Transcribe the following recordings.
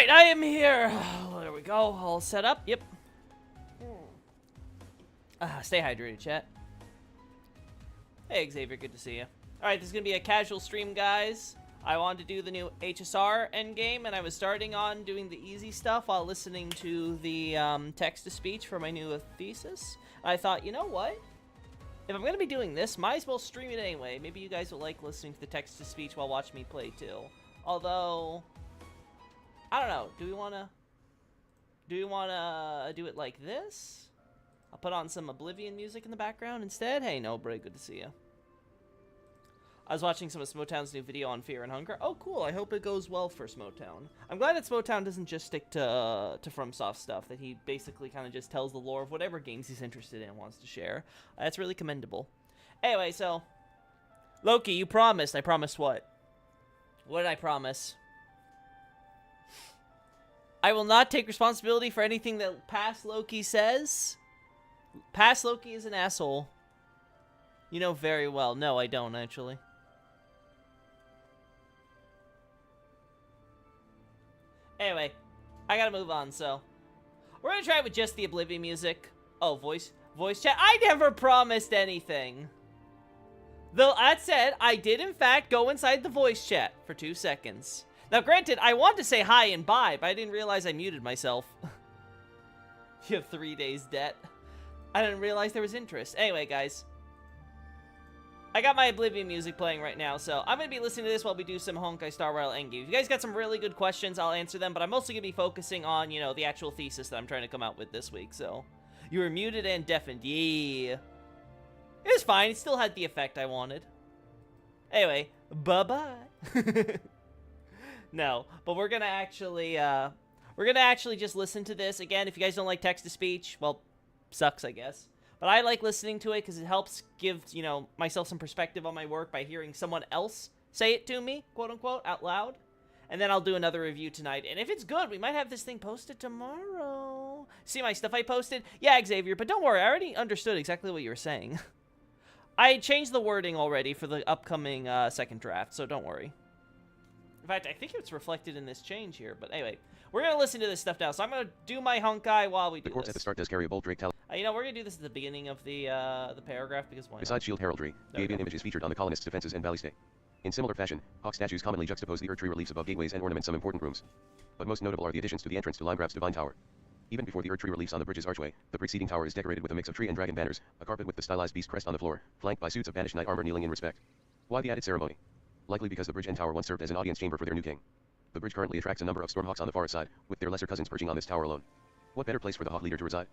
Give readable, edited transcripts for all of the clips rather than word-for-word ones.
Alright, I am here. There we go. All set up. Yep. Stay hydrated, chat. Hey, Xavier. Good to see you. Alright, this is going to be a casual stream, guys. I wanted to do the new HSR endgame, and I was starting on doing the easy stuff while listening to the text-to-speech for my new thesis. I thought, you know what? If I'm going to be doing this, might as well stream it anyway. Maybe you guys will like listening to the text-to-speech while watching me play, too. Although, I don't know. Do we want to do it like this? I'll put on some Oblivion music in the background instead. Hey, Nobre, good to see you. I was watching some of Smotown's new video on Fear and Hunger. Oh, cool. I hope it goes well for Smotown. I'm glad that Smotown doesn't just stick to FromSoft stuff, that he basically kind of just tells the lore of whatever games he's interested in and wants to share. That's really commendable. Anyway, so, Loki, you promised. I promised what? What did I promise? I will not take responsibility for anything that past Loki says. Past Loki is an asshole. You know very well. No, I don't, actually. Anyway, I gotta move on, so. We're gonna try it with just the Oblivion music. Oh, voice chat. I never promised anything. Though, that said, I did in fact go inside the voice chat for 2 seconds. Now, granted, I wanted to say hi and bye, but I didn't realize I muted myself. You have 3 days debt. I didn't realize there was interest. Anyway, guys. I got my Oblivion music playing right now, so I'm going to be listening to this while we do some Honkai Star Rail Endgame. If you guys got some really good questions, I'll answer them, but I'm mostly going to be focusing on, you know, the actual thesis that I'm trying to come out with this week, so. You were muted and deafened. Yeah. It was fine. It still had the effect I wanted. Anyway, bye-bye. No, but we're going to actually just listen to this. Again, if you guys don't like text-to-speech, well, sucks, I guess. But I like listening to it because it helps give, you know, myself some perspective on my work by hearing someone else say it to me, quote-unquote, out loud. And then I'll do another review tonight. And if it's good, we might have this thing posted tomorrow. See my stuff I posted? Yeah, Xavier, but don't worry. I already understood exactly what you were saying. I changed the wording already for the upcoming second draft, so don't worry. In fact, I think it's reflected in this change here. But anyway, we're going to listen to this stuff now. So I'm going to do my Honkai while we do this. The corpse at the start does carry a bold Drake talisman. You know, we're going to do this at the beginning of the paragraph, because why not? Besides shield heraldry, the avian image is featured on the colonists' defenses and valley stay. In similar fashion, hawk statues commonly juxtapose the Erdtree reliefs above gateways and ornament some important rooms. But most notable are the additions to the entrance to Limegraf's Divine Tower. Even before the Erdtree reliefs on the bridge's archway, the preceding tower is decorated with a mix of tree and dragon banners, a carpet with the stylized beast crest on the floor, flanked by suits of banished knight armor kneeling in respect. Why the added ceremony? Likely because the bridge and tower once served as an audience chamber for their new king. The bridge currently attracts a number of Stormhawks on the far side, with their lesser cousins perching on this tower alone. What better place for the Hawk leader to reside?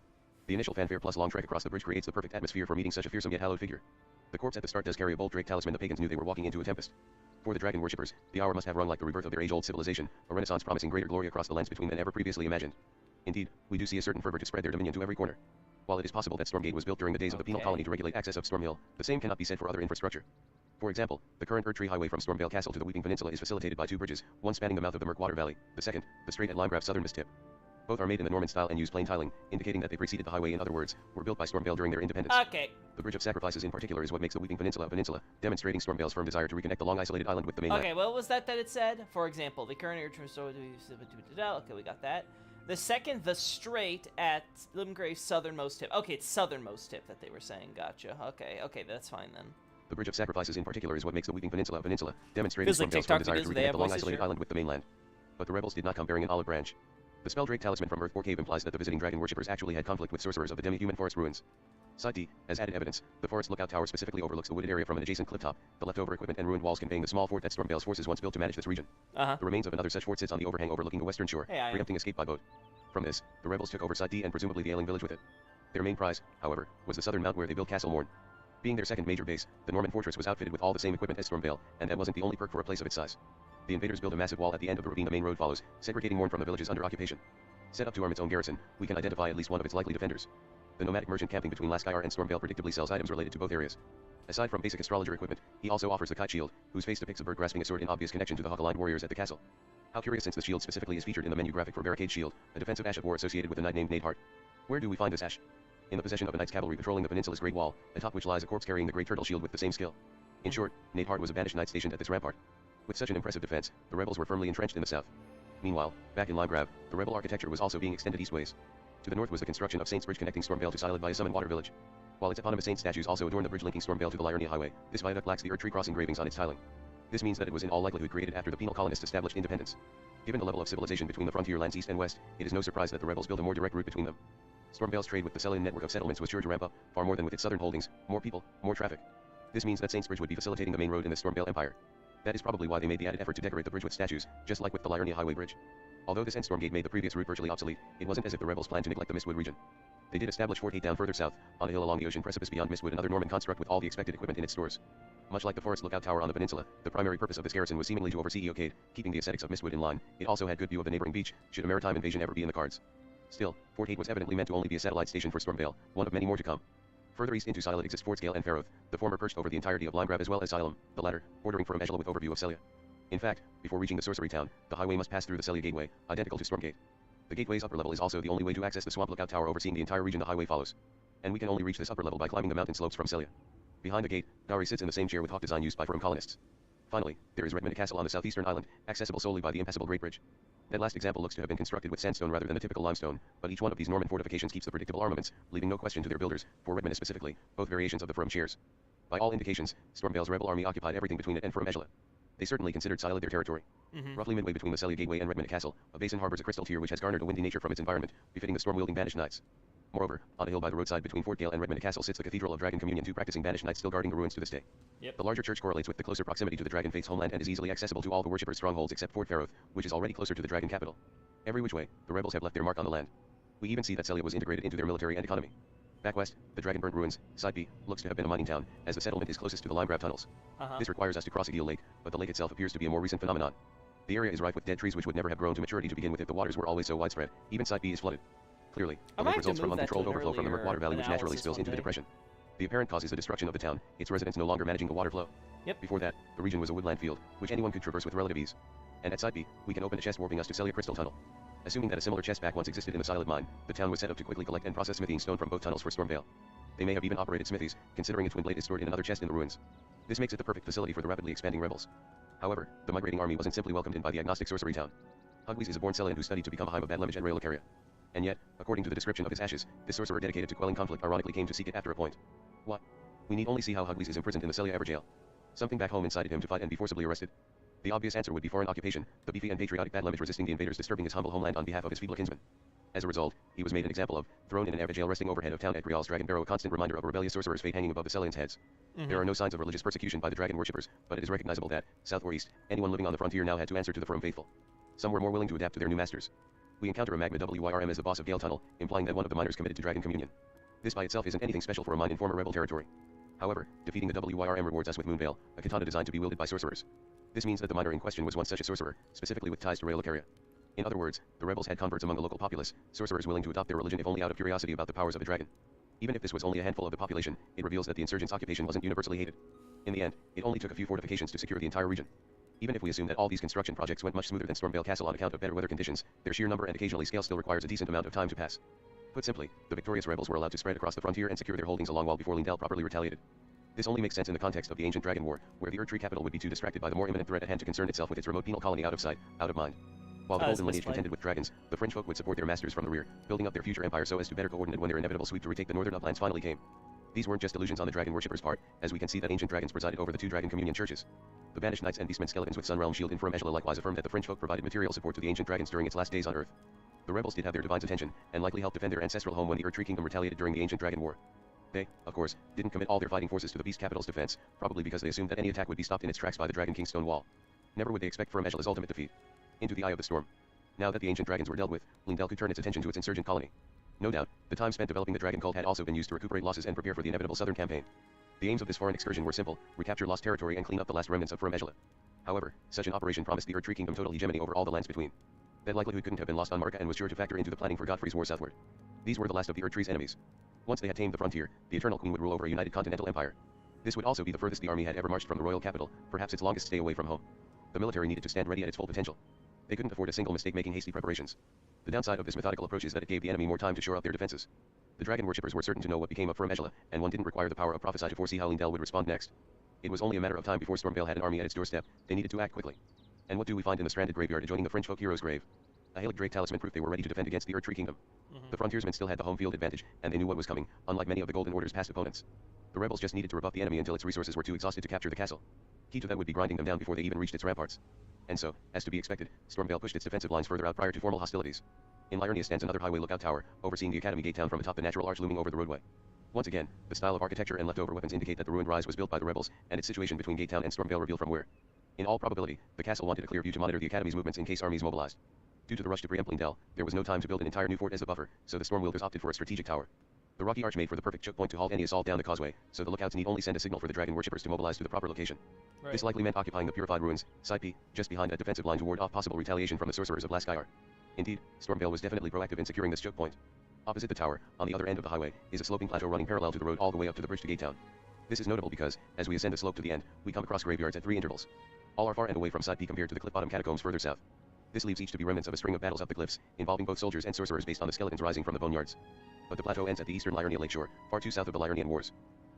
The initial fanfare plus long trek across the bridge creates the perfect atmosphere for meeting such a fearsome yet hallowed figure. The corpse at the start does carry a bold Drake talisman. The pagans knew they were walking into a tempest. For the dragon worshippers, the hour must have rung like the rebirth of their age-old civilization, a renaissance promising greater glory across the lands between than ever previously imagined. Indeed, we do see a certain fervor to spread their dominion to every corner. While it is possible that Stormgate was built during the days of the penal colony to regulate access of Stormhill, the same cannot be said for other infrastructure. For example, the current Erdtree highway from Stormvale Castle to the Weeping Peninsula is facilitated by 2 bridges, one spanning the mouth of the Murkwater Valley, the second, the strait at Limegraf's southernmost tip. Both are made in the Norman style and use plain tiling, indicating that they preceded the highway. In other words, were built by Stormvale during their independence. Okay. The Bridge of Sacrifices in particular is what makes the Weeping Peninsula a peninsula, demonstrating Stormvale's firm desire to reconnect the long-isolated island with the mainland. Okay, what was that it said? For example, the current Erdtree... Okay, we got that. The second, the strait at Limegrave's southernmost tip. Okay, it's southernmost tip that they were saying. Gotcha. Okay, that's fine then. The Bridge of Sacrifices in particular is what makes the Weeping Peninsula a peninsula, demonstrating Feels like Stormvale's TikTok firm desire to videos, they reconnect have the voices, long-isolated sure. island with the mainland. But the rebels did not come bearing an olive branch. The spell Drake Talisman from Earthborn Cave implies that the visiting dragon worshippers actually had conflict with sorcerers of the demi-human forest ruins. Side D, as added evidence, the forest lookout tower specifically overlooks the wooded area from an adjacent cliff top, the leftover equipment and ruined walls conveying the small fort that Stormvale's forces once built to manage this region. The remains of another such fort sits on the overhang overlooking the western shore, preempting escape by boat. From this, the rebels took over Side D and presumably the ailing village with it. Their main prize, however, was the southern mount where they built Castle Morn. Being their second major base, the Norman fortress was outfitted with all the same equipment as Stormvale, and that wasn't the only perk for a place of its size. The invaders built a massive wall at the end of the ravine the main road follows, segregating Morn from the villages under occupation. Set up to arm its own garrison, we can identify at least one of its likely defenders. The nomadic merchant camping between Laskayar and Stormvale predictably sells items related to both areas. Aside from basic astrologer equipment, he also offers the kite shield, whose face depicts a bird grasping a sword in obvious connection to the hawk-aligned warriors at the castle. How curious, since the shield specifically is featured in the menu graphic for Barricade Shield, a defensive ash of war associated with a knight named Nadehart. Where do we find this ash? In the possession of a knight's cavalry patrolling the peninsula's Great Wall, atop which lies a corpse carrying the Great Turtle Shield with the same skill. In short, Nadehart was a banished knight stationed at this rampart. With such an impressive defense, the rebels were firmly entrenched in the south. Meanwhile, back in Limegrave, the rebel architecture was also being extended eastways. To the north was the construction of Saints Bridge connecting Stormvale to Silent by a summon water village. While its eponymous saint statues also adorn the bridge linking Stormvale to the Liurnia Highway, this viaduct lacks the Erdtree cross engravings on its tiling. This means that it was in all likelihood created after the penal colonists established independence. Given the level of civilization between the frontier lands east and west, it is no surprise that the rebels built a more direct route between them. Stormvale's trade with the Selian network of settlements was sure to ramp up, far more than with its southern holdings, more people, more traffic. This means that Saints Bridge would be facilitating the main road in the Stormvale Empire. That is probably why they made the added effort to decorate the bridge with statues, just like with the Liurnia Highway Bridge. Although the Sandstorm Gate made the previous route virtually obsolete, it wasn't as if the rebels planned to neglect the Mistwood region. They did establish Fort 8 down further south, on a hill along the ocean precipice beyond Mistwood, another Norman construct with all the expected equipment in its stores. Much like the Forest Lookout Tower on the peninsula, the primary purpose of this garrison was seemingly to oversee Eocade, keeping the aesthetics of Mistwood in line. It also had good view of the neighboring beach, should a maritime invasion ever be in the cards. Still, Fort 8 was evidently meant to only be a satellite station for Stormvale, one of many more to come. Further east into Silet exist Fort Scale and Faroth, the former perched over the entirety of Limegrave as well as Xylem, the latter, bordering from Megala with overview of Celia. In fact, before reaching the Sorcery Town, the highway must pass through the Celia Gateway, identical to Stormgate. The gateway's upper level is also the only way to access the Swamp Lookout Tower overseeing the entire region the highway follows. And we can only reach this upper level by climbing the mountain slopes from Celia. Behind the gate, Dowry sits in the same chair with hawk design used by firm colonists. Finally, there is Redmond Castle on the southeastern island, accessible solely by the impassable Great Bridge. That last example looks to have been constructed with sandstone rather than the typical limestone, but each one of these Norman fortifications keeps the predictable armaments, leaving no question to their builders, for Redmond specifically, both variations of the firm chairs. By all indications, Stormvale's rebel army occupied everything between it and Firm Megala. They certainly considered Silet their territory. Roughly midway between the Celia Gateway and Redmond Castle, a basin harbors a crystal tier which has garnered a windy nature from its environment, befitting the storm-wielding Banished Knights. Moreover, on a hill by the roadside between Fort Gale and Redmond Castle sits the Cathedral of Dragon Communion, two practicing Banished Knights still guarding the ruins to this day. The larger church correlates with the closer proximity to the Dragon Faith's homeland and is easily accessible to all the worshippers' strongholds except Fort Faroth, which is already closer to the Dragon capital. Every which way, the rebels have left their mark on the land. We even see that Celia was integrated into their military and economy. Back west, the Dragon-burnt ruins, Side B, looks to have been a mining town, as the settlement is closest to the Limegrave tunnels. This requires us to cross Eagle Lake, but the lake itself appears to be a more recent phenomenon. The area is rife with dead trees which would never have grown to maturity to begin with if the waters were always so widespread. Even Side B is flooded. Clearly, the lake results from uncontrolled overflow from the Murkwater Valley which naturally spills into the depression. The apparent cause is the destruction of the town, its residents no longer managing the water flow. Before that, the region was a woodland field, which anyone could traverse with relative ease. And at Side B, we can open a chest warping us to Celia Crystal Tunnel. Assuming that a similar chest back once existed in the Silet mine, the town was set up to quickly collect and process smithing stone from both tunnels for Stormvale. They may have even operated smithies, considering its twin blade is stored in another chest in the ruins. This makes it the perfect facility for the rapidly expanding rebels. However, the migrating army wasn't simply welcomed in by the agnostic Sorcery Town. Hugwees is a born Celian who studied to become a Haim of Badlemage and Raylocaria. And yet, according to the description of his ashes, this sorcerer dedicated to quelling conflict ironically came to seek it after a point. What? We need only see how Hugwees is imprisoned in the Celia Everjail. Something back home incited him to fight and be forcibly arrested. The obvious answer would be foreign occupation, the beefy and patriotic Badlemage resisting the invaders disturbing his humble homeland on behalf of his feeble kinsmen. As a result, he was made an example of, thrown in an Everjail resting overhead of town at Grial's Dragon Barrow, a constant reminder of a rebellious sorcerer's fate hanging above the Celians' heads. There are no signs of religious persecution by the dragon worshippers, but it is recognizable that, south or east, anyone living on the frontier now had to answer to the firm faithful. Some were more willing to adapt to their new masters. We encounter a Magma Wyrm as the boss of Gale Tunnel, implying that one of the miners committed to Dragon Communion. This by itself isn't anything special for a mine in former rebel territory. However, defeating the Wyrm rewards us with Moonveil, a katana designed to be wielded by sorcerers. This means that the miner in question was once such a sorcerer, specifically with ties to Raylocaria. In other words, the rebels had converts among the local populace, sorcerers willing to adopt their religion if only out of curiosity about the powers of the dragon. Even if this was only a handful of the population, it reveals that the insurgents' occupation wasn't universally hated. In the end, it only took a few fortifications to secure the entire region. Even if we assume that all these construction projects went much smoother than Stormvale Castle on account of better weather conditions, their sheer number and occasionally scale still requires a decent amount of time to pass. Put simply, the victorious rebels were allowed to spread across the frontier and secure their holdings a long while before Lindell properly retaliated. This only makes sense in the context of the ancient Dragon War, where the Erdtree capital would be too distracted by the more imminent threat at hand to concern itself with its remote penal colony out of sight, out of mind. While the Golden lineage contended with dragons, the Fringe folk would support their masters from the rear, building up their future empire so as to better coordinate when their inevitable sweep to retake the northern uplands finally came. These weren't just illusions on the dragon worshippers' part, as we can see that ancient dragons presided over the two Dragon Communion churches. The Banished Knights and Beastmen skeletons with Sunrealm shield in Firm Megala likewise affirmed that the Fringe folk provided material support to the ancient dragons during its last days on Earth. The rebels did have their divine's attention, and likely helped defend their ancestral home when the Erdtree kingdom retaliated during the ancient Dragon War. They, of course, didn't commit all their fighting forces to the Beast capital's defense, probably because they assumed that any attack would be stopped in its tracks by the Dragon King's stone wall. Never would they expect Firm Megala's ultimate defeat. Into the eye of the storm. Now that the ancient dragons were dealt with, Lindell could turn its attention to its insurgent colony. No doubt, the time spent developing the dragon cult had also been used to recuperate losses and prepare for the inevitable southern campaign. The aims of this foreign excursion were simple: recapture lost territory and clean up the last remnants of Firm Megala. However, such an operation promised the Erdtree kingdom total hegemony over all the lands between. That likelihood couldn't have been lost on Marika and was sure to factor into the planning for Godfrey's war southward. These were the last of the Erdtree's enemies. Once they had tamed the frontier, the Eternal Queen would rule over a united continental empire. This would also be the furthest the army had ever marched from the royal capital, perhaps its longest stay away from home. The military needed to stand ready at its full potential. They couldn't afford a single mistake making hasty preparations. The downside of this methodical approach is that it gave the enemy more time to shore up their defenses. The dragon worshippers were certain to know what became of Firm Megala, and one didn't require the power of prophesy to foresee how Lindell would respond next. It was only a matter of time before Stormvale had an army at its doorstep. They needed to act quickly. And what do we find in the stranded graveyard adjoining the French folk hero's grave? A Halig Drake talisman proof they were ready to defend against the Erdtree Kingdom. The frontiersmen still had the home field advantage, and they knew what was coming, unlike many of the Golden Order's past opponents. The rebels just needed to rebuff the enemy until its resources were too exhausted to capture the castle. Key to that would be grinding them down before they even reached its ramparts. And so, as to be expected, Stormveil pushed its defensive lines further out prior to formal hostilities. In Liurnia stands another highway lookout tower, overseeing the Academy Gate Town from atop the natural arch looming over the roadway. Once again, the style of architecture and leftover weapons indicate that the ruined rise was built by the rebels, and its situation between Gate Town and Stormveil reveal from where. In all probability, the castle wanted a clear view to monitor the Academy's movements in case armies mobilized. Due to the rush to preempt Lindell, there was no time to build an entire new fort as a buffer, so the Stormwielders opted for a strategic tower. The rocky arch made for the perfect choke point to halt any assault down the causeway, so the lookouts need only send a signal for the dragon worshippers to mobilize to the proper location. Right. This likely meant occupying the purified ruins, Side P, just behind a defensive line to ward off possible retaliation from the sorcerers of Laskayar. Indeed, Stormveil was definitely proactive in securing this choke point. Opposite the tower, on the other end of the highway, is a sloping plateau running parallel to the road all the way up to the bridge to Gate Town. This is notable because, as we ascend the slope to the end, we come across graveyards at 3 intervals. All are far and away from Side P compared to the cliff-bottom catacombs further south. This leaves each to be remnants of a string of battles up the cliffs, involving both soldiers and sorcerers based on the skeletons rising from the boneyards. But the plateau ends at the eastern Liurnia lakeshore, far too south of the Liurnian Wars.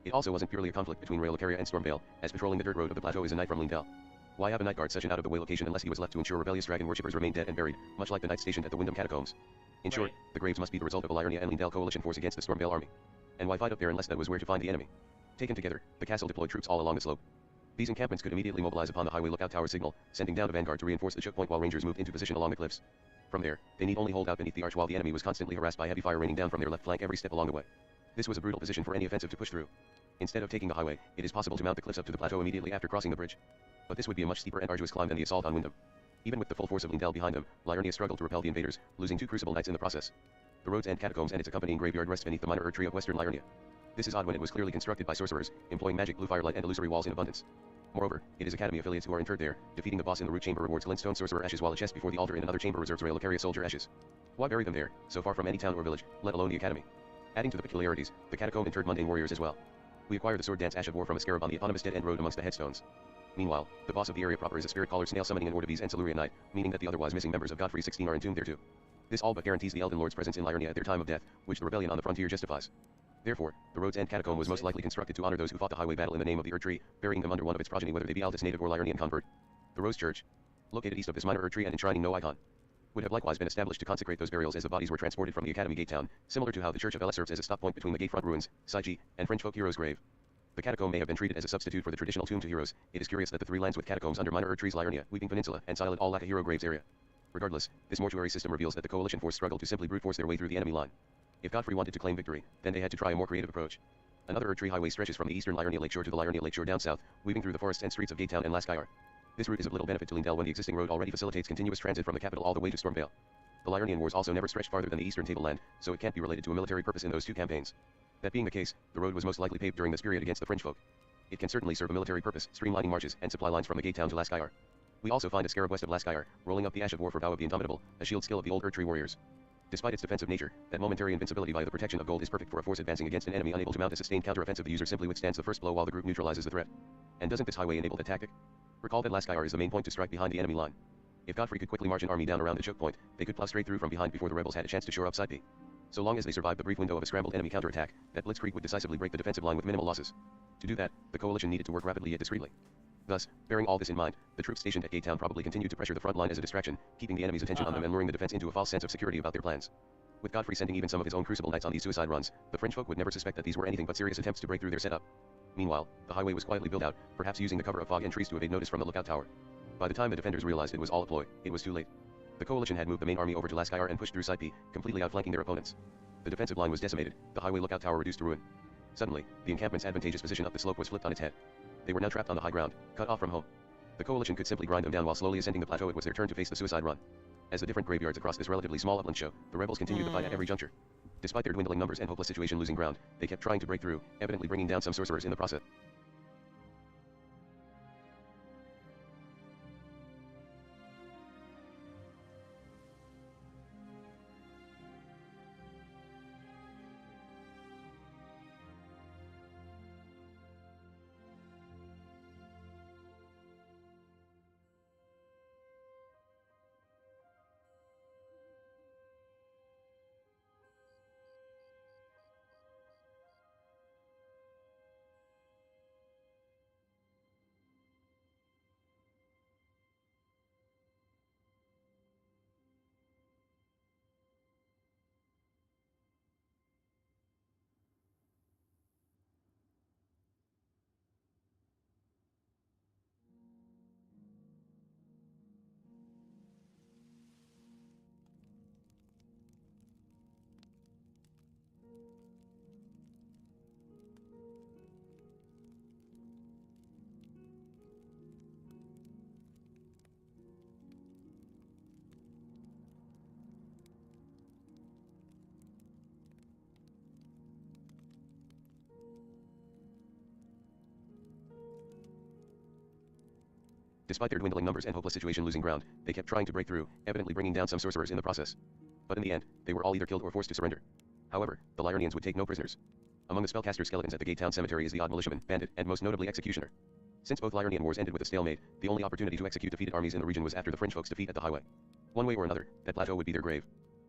It also wasn't purely a conflict between Rael Lucaria and Stormveil, as patrolling the dirt road of the plateau is a knight from Lindell. Why have a night guard such an out-of-the-way location unless he was left to ensure rebellious dragon worshippers remain dead and buried, much like the knights stationed at the Wyndham Catacombs? In short, the graves must be the result of a Liurnia and Lindell coalition force against the Stormveil army. And why fight up there unless that was where to find the enemy? Taken together, the castle deployed troops all along the slope. These encampments could immediately mobilize upon the highway lookout tower signal, sending down a vanguard to reinforce the choke point while rangers moved into position along the cliffs. From there, they need only hold out beneath the arch while the enemy was constantly harassed by heavy fire raining down from their left flank every step along the way. This was a brutal position for any offensive to push through. Instead of taking the highway, it is possible to mount the cliffs up to the plateau immediately after crossing the bridge. But this would be a much steeper and arduous climb than the assault on Wyndham. Even with the full force of Lindell behind them, Liurnia struggled to repel the invaders, losing 2 Crucible Knights in the process. The roads and catacombs and its accompanying graveyard rest beneath the minor Erdtree of western Liurnia. This is odd when it was clearly constructed by sorcerers, employing magic blue firelight and illusory walls in abundance. Moreover, it is Academy affiliates who are interred there. Defeating the boss in the root chamber rewards glintstone sorcerer ashes, while a chest before the altar in another chamber reserves Rael Lucaria soldier ashes. Why bury them there, so far from any town or village, let alone the Academy? Adding to the peculiarities, the catacomb interred mundane warriors as well. We acquire the sword dance Ash of War from a scarab on the eponymous dead end road amongst the headstones. Meanwhile, the boss of the area proper is a spirit-collared snail summoning an Ordovies and Silurian knight, meaning that the otherwise missing members of Godfrey 16 are entombed there too. This all but guarantees the Elden Lord's presence in Liurnia at their time of death, which the rebellion on the frontier justifies. Therefore, the road's end catacomb was most likely constructed to honor those who fought the highway battle in the name of the Erdtree, burying them under one of its progeny, whether they be Altus native or Liurnian convert. The Rose Church, located east of this minor Erdtree and enshrining no icon, would have likewise been established to consecrate those burials as the bodies were transported from the Academy Gate Town, similar to how the Church of Ela serves as a stop point between the Gatefront ruins, Saiji, and French folk hero's grave. The catacomb may have been treated as a substitute for the traditional tomb to heroes. It is curious that the 3 lands with catacombs under minor Erdtree's Liurnia, Weeping Peninsula, and Silent all lack a hero graves area. Regardless, this mortuary system reveals that the coalition force struggled to simply brute force their way through the enemy line. If Godfrey wanted to claim victory, then they had to try a more creative approach. Another Erdtree highway stretches from the eastern Liurnia lakeshore to the Liurnia lakeshore down south, weaving through the forests and streets of Gate Town and Laskayar. This route is of little benefit to Lindell when the existing road already facilitates continuous transit from the capital all the way to Stormveil. The Liurnian Wars also never stretched farther than the eastern tableland, so it can't be related to a military purpose in those 2 campaigns. That being the case, the road was most likely paved during this period against the French folk. It can certainly serve a military purpose, streamlining marches and supply lines from the Gate Town to Laskayar. We also find a scarab west of Laskayar, rolling up the Ash of War for Vow of the Indomitable, a shield skill of the old Erdtree warriors. Despite its defensive nature, that momentary invincibility via the protection of gold is perfect for a force advancing against an enemy unable to mount a sustained counter-offensive. The user simply withstands the first blow while the group neutralizes the threat. And doesn't this highway enable that tactic? Recall that Laskayar is the main point to strike behind the enemy line. If Godfrey could quickly march an army down around the choke point, they could plow straight through from behind before the rebels had a chance to shore up Side P. So long as they survived the brief window of a scrambled enemy counterattack, that blitzkrieg would decisively break the defensive line with minimal losses. To do that, the coalition needed to work rapidly yet discreetly. Thus, bearing all this in mind, the troops stationed at Gate Town probably continued to pressure the front line as a distraction, keeping the enemy's attention on them and luring the defense into a false sense of security about their plans. With Godfrey sending even some of his own Crucible Knights on these suicide runs, the French folk would never suspect that these were anything but serious attempts to break through their setup. Meanwhile, the highway was quietly built out, perhaps using the cover of fog and trees to evade notice from the lookout tower. By the time the defenders realized it was all a ploy, it was too late. The coalition had moved the main army over to Laskayar and pushed through Side P, completely outflanking their opponents. The defensive line was decimated, the highway lookout tower reduced to ruin. Suddenly, the encampment's advantageous position up the slope was flipped on its head. They were now trapped on the high ground, cut off from home. The coalition could simply grind them down while slowly ascending the plateau. It was their turn to face the suicide run. As the different graveyards across this relatively small upland show, the rebels continued the fight at every juncture. Despite their dwindling numbers and hopeless situation losing ground, they kept trying to break through, evidently bringing down some sorcerers in the process. Despite their dwindling numbers and hopeless situation losing ground, they kept trying to break through, evidently bringing down some sorcerers in the process. But in the end, they were all either killed or forced to surrender. However, the Liurnians would take no prisoners. Among the spellcaster skeletons at the Gate Town Cemetery is the odd militiaman, bandit, and most notably executioner. Since both Liurnian wars ended with a stalemate, the only opportunity to execute defeated armies in the region was after the French folks' defeat at the highway. One way or another, that plateau would be their grave.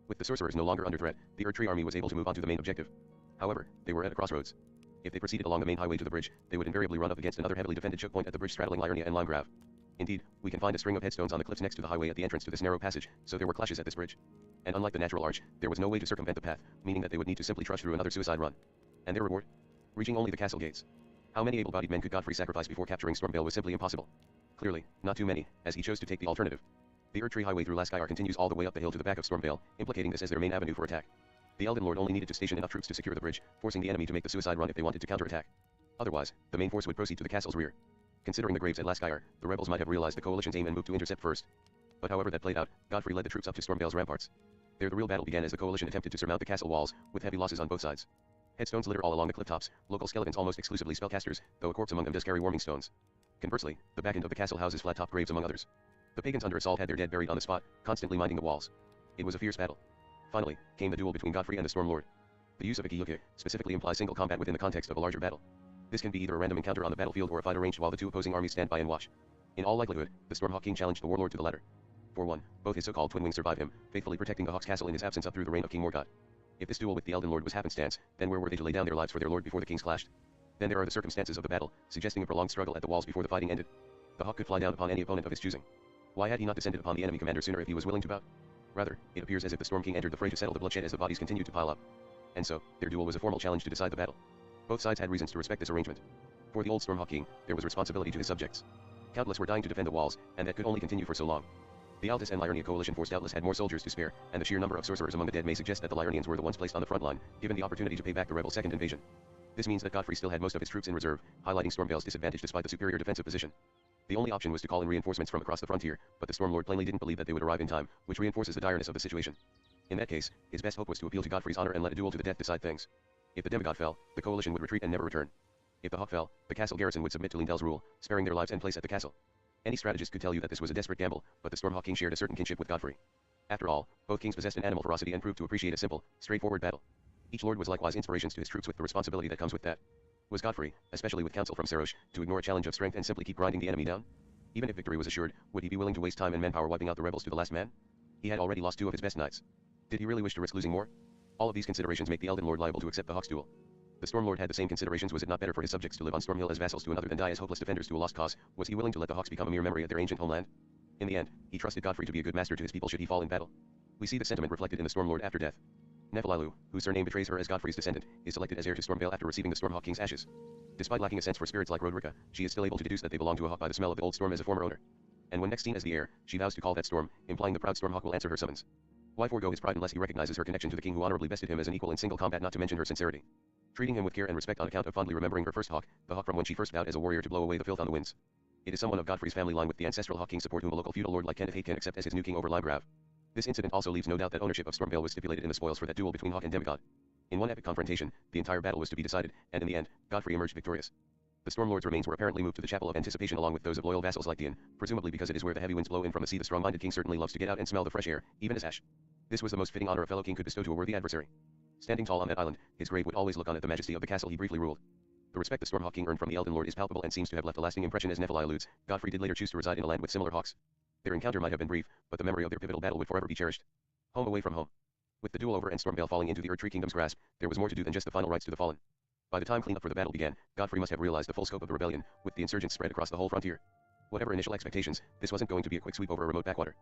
With the sorcerers no longer under threat, the Erdtree army was able to move on to the main objective. However, they were at a crossroads. If they proceeded along the main highway to the bridge, they would invariably run up against another heavily defended choke point at the bridge straddling Liurnia and Limegrave. Indeed, we can find a string of headstones on the cliffs next to the highway at the entrance to this narrow passage, so there were clashes at this bridge. And unlike the natural arch, there was no way to circumvent the path, meaning that they would need to simply trudge through another suicide run. And their reward? Reaching only the castle gates. How many able-bodied men could Godfrey sacrifice before capturing Stormveil was simply impossible. Clearly, not too many, as he chose to take the alternative. The Erdtree highway through Laskyar continues all the way up the hill to the back of Stormveil, implicating this as their main avenue for attack. The Elden Lord only needed to station enough troops to secure the bridge, forcing the enemy to make the suicide run if they wanted to counterattack. Otherwise, the main force would proceed to the castle's rear. Considering the graves at Laskyar, the rebels might have realized the coalition's aim and moved to intercept first. But however that played out, Godfrey led the troops up to Stormveil's ramparts. There the real battle began as the coalition attempted to surmount the castle walls, with heavy losses on both sides. Headstones litter all along the cliff tops, local skeletons almost exclusively spellcasters, though a corpse among them does carry warming stones. Conversely, the back end of the castle houses flat-top graves among others. The pagans under assault had their dead buried on the spot, constantly minding the walls. It was a fierce battle. Finally, came the duel between Godfrey and the Stormlord. The use of Ikiyuki specifically implies single combat within the context of a larger battle. This can be either a random encounter on the battlefield or a fight arranged while the two opposing armies stand by and watch. In all likelihood, the Stormhawk King challenged the warlord to the latter. For one, both his so-called twin wings survive him, faithfully protecting the Hawk's castle in his absence up through the reign of King Morgott. If this duel with the Elden Lord was happenstance, then where were they to lay down their lives for their lord before the kings clashed? Then there are the circumstances of the battle, suggesting a prolonged struggle at the walls before the fighting ended. The Hawk could fly down upon any opponent of his choosing. Why had he not descended upon the enemy commander sooner if he was willing to bow? Rather, it appears as if the Storm King entered the fray to settle the bloodshed as the bodies continued to pile up. And so, their duel was a formal challenge to decide the battle. Both sides had reasons to respect this arrangement. For the old Stormhawk King, there was responsibility to his subjects. Countless were dying to defend the walls, and that could only continue for so long. The Aldis and Liurnia coalition force doubtless had more soldiers to spare, and the sheer number of sorcerers among the dead may suggest that the Liurnians were the ones placed on the front line, given the opportunity to pay back the rebel second invasion. This means that Godfrey still had most of his troops in reserve, highlighting Stormveil's disadvantage despite the superior defensive position. The only option was to call in reinforcements from across the frontier, but the Stormlord plainly didn't believe that they would arrive in time, which reinforces the direness of the situation. In that case, his best hope was to appeal to Godfrey's honor and let a duel to the death decide things. If the demigod fell, the coalition would retreat and never return. If the Hawk fell, the castle garrison would submit to Lindel's rule, sparing their lives and place at the castle. Any strategist could tell you that this was a desperate gamble, but the Stormhawk King shared a certain kinship with Godfrey. After all, both kings possessed an animal ferocity and proved to appreciate a simple, straightforward battle. Each lord was likewise inspirations to his troops with the responsibility that comes with that. Was Godfrey, especially with counsel from Serosh, to ignore a challenge of strength and simply keep grinding the enemy down? Even if victory was assured, would he be willing to waste time and manpower wiping out the rebels to the last man? He had already lost two of his best knights. Did he really wish to risk losing more? All of these considerations make the Elden Lord liable to accept the Hawk's duel. The Stormlord had the same considerations. Was it not better for his subjects to live on Stormhill as vassals to another than die as hopeless defenders to a lost cause? Was he willing to let the Hawks become a mere memory of their ancient homeland? In the end, he trusted Godfrey to be a good master to his people should he fall in battle. We see the sentiment reflected in the Stormlord after death. Nephililu, whose surname betrays her as Godfrey's descendant, is selected as heir to Stormveil after receiving the Stormhawk King's ashes. Despite lacking a sense for spirits like Roderica, she is still able to deduce that they belong to a hawk by the smell of the old storm as a former owner. And when next seen as the heir, she vows to call that storm, implying the proud Stormhawk will answer her summons. Why forego his pride unless he recognizes her connection to the king who honorably bested him as an equal in single combat, not to mention her sincerity? Treating him with care and respect on account of fondly remembering her first hawk, the hawk from when she first vowed as a warrior to blow away the filth on the winds. It is someone of Godfrey's family line with the ancestral Hawk King support whom a local feudal lord like Kenneth Haight can accept as his new king over Limegrave. This incident also leaves no doubt that ownership of Stormveil was stipulated in the spoils for that duel between Hawk and Demigod. In one epic confrontation, the entire battle was to be decided, and in the end, Godfrey emerged victorious. The Stormlord's remains were apparently moved to the Chapel of Anticipation along with those of loyal vassals like Dian, presumably because it is where the heavy winds blow in from the sea. The strong-minded king certainly loves to get out and smell the fresh air, even as Ash. This was the most fitting honor a fellow king could bestow to a worthy adversary. Standing tall on that island, his grave would always look on at the majesty of the castle he briefly ruled. The respect the Stormhawk King earned from the Elden Lord is palpable and seems to have left a lasting impression. As Nephili alludes, Godfrey did later choose to reside in a land with similar hawks. Their encounter might have been brief, but the memory of their pivotal battle would forever be cherished. Home away from home. With the duel over and Stormveil falling into the Erdtree Kingdom's grasp, there was more to do than just the final rites to the fallen. By the time cleanup for the battle began, Godfrey must have realized the full scope of the rebellion, with the insurgents spread across the whole frontier. Whatever initial expectations, this wasn't going to be a quick sweep over a remote backwater.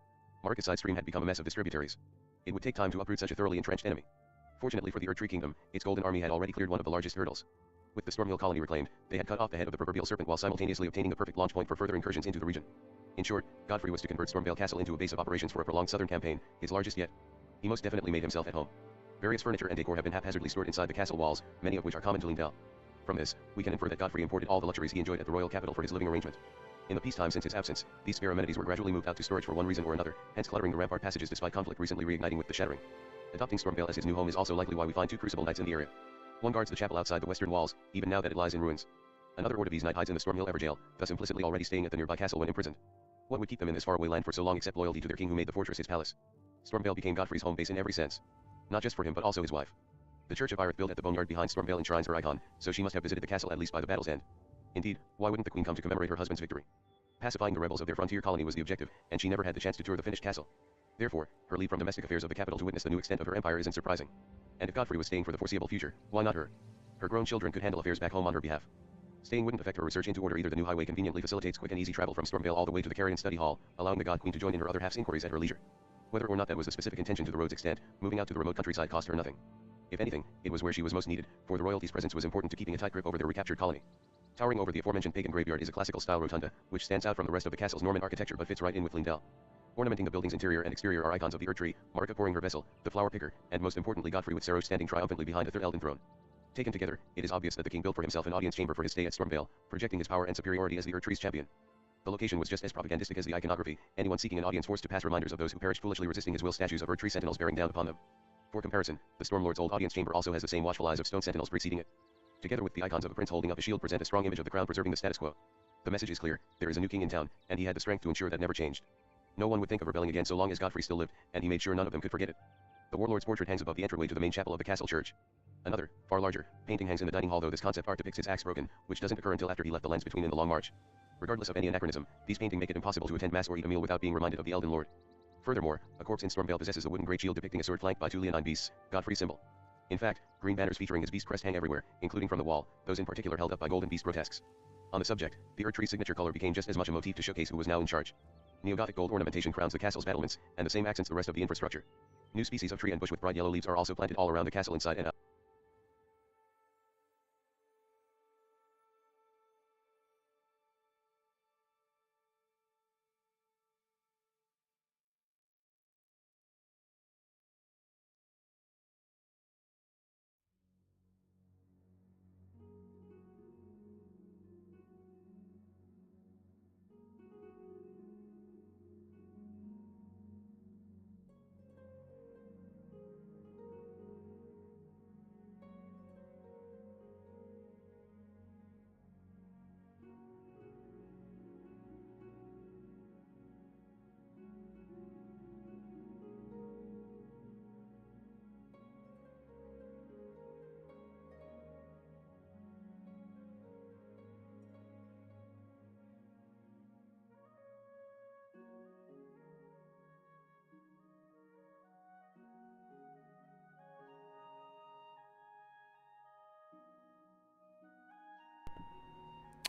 Marcus Side Stream had become a mess of distributaries. It would take time to uproot such a thoroughly entrenched enemy. Fortunately for the Erdtree Kingdom, its golden army had already cleared one of the largest hurdles. With the Stormhill colony reclaimed, they had cut off the head of the proverbial serpent while simultaneously obtaining the perfect launch point for further incursions into the region. In short, Godfrey was to convert Stormveil Castle into a base of operations for a prolonged southern campaign, his largest yet. He most definitely made himself at home. Various furniture and decor have been haphazardly stored inside the castle walls, many of which are common to Lindell. From this, we can infer that Godfrey imported all the luxuries he enjoyed at the royal capital for his living arrangement. In the peacetime since his absence, these spare amenities were gradually moved out to storage for one reason or another, hence cluttering the rampart passages despite conflict recently reigniting with the Shattering. Adopting Stormveil as his new home is also likely why we find two Crucible Knights in the area. One guards the chapel outside the western walls, even now that it lies in ruins. Another Ordovize Knight hides in the Stormhill Everjail, thus implicitly already staying at the nearby castle when imprisoned. What would keep them in this faraway land for so long except loyalty to their king who made the fortress his palace? Stormvale became Godfrey's home base in every sense. Not just for him but also his wife. The Church of Irith built at the boneyard behind Stormvale enshrines her icon, so she must have visited the castle at least by the battle's end. Indeed, why wouldn't the queen come to commemorate her husband's victory? Pacifying the rebels of their frontier colony was the objective, and she never had the chance to tour the finished castle. Therefore, her leave from domestic affairs of the capital to witness the new extent of her empire isn't surprising. And if Godfrey was staying for the foreseeable future, why not her? Her grown children could handle affairs back home on her behalf. Staying wouldn't affect her research into order either. The new highway conveniently facilitates quick and easy travel from Stormvale all the way to the Carrion Study Hall, allowing the God Queen to join in her other half's inquiries at her leisure. Whether or not that was the specific intention to the road's extent, moving out to the remote countryside cost her nothing. If anything, it was where she was most needed, for the royalty's presence was important to keeping a tight grip over their recaptured colony. Towering over the aforementioned pagan graveyard is a classical-style rotunda, which stands out from the rest of the castle's Norman architecture but fits right in with Lindell. Ornamenting the building's interior and exterior are icons of the Erdtree, Marika pouring her vessel, the flower picker, and most importantly Godfrey with Saros standing triumphantly behind a third Elden throne. Taken together, it is obvious that the king built for himself an audience chamber for his stay at Stormvale, projecting his power and superiority as the Erdtree's champion. The location was just as propagandistic as the iconography, anyone seeking an audience forced to pass reminders of those who perished foolishly resisting his will, statues of Erdtree sentinels bearing down upon them. For comparison, the Stormlord's old audience chamber also has the same watchful eyes of stone sentinels preceding it. Together with the icons of a prince holding up a shield present a strong image of the crown preserving the status quo. The message is clear, there is a new king in town, and he had the strength to ensure that never changed. No one would think of rebelling again so long as Godfrey still lived, and he made sure none of them could forget it. The warlord's portrait hangs above the entryway to the main chapel of the castle church. Another, far larger, painting hangs in the dining hall, though this concept art depicts his axe broken, which doesn't occur until after he left the lens between in the Long March. Regardless of any anachronism, these paintings make it impossible to attend mass or eat a meal without being reminded of the Elden Lord. Furthermore, a corpse in Stormvale possesses a wooden great shield depicting a sword flanked by two leonine beasts, Godfrey's symbol. In fact, green banners featuring his beast crest hang everywhere, including from the wall, those in particular held up by golden beast grotesques. On the subject, the Erdtree signature color became just as much a motif to showcase who was now in charge. Neo-Gothic gold ornamentation crowns the castle's battlements, and the same accents the rest of the infrastructure. New species of tree and bush with bright yellow leaves are also planted all around the castle inside and out.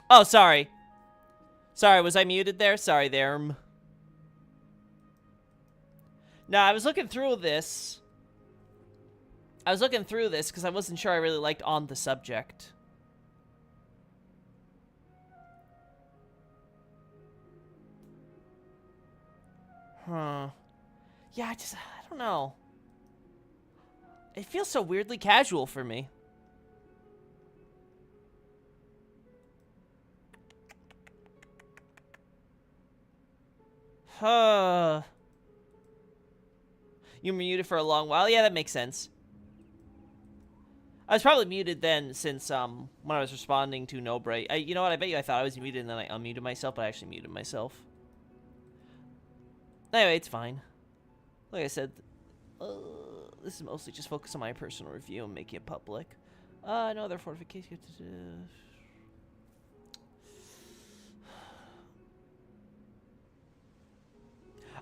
Oh, sorry. Sorry, was I muted there? Sorry there. No, I was looking through this. Because I wasn't sure I really liked On the Subject. Huh. Yeah, I don't know. It feels so weirdly casual for me. Huh. You were muted for a long while? Yeah, that makes sense. I was probably muted then since, when I was responding to Nobre. You know what, I bet you I thought I was muted and then I unmuted myself, but I actually muted myself. Anyway, it's fine. Like I said, this is mostly just focused on my personal review and making it public. No other fortification.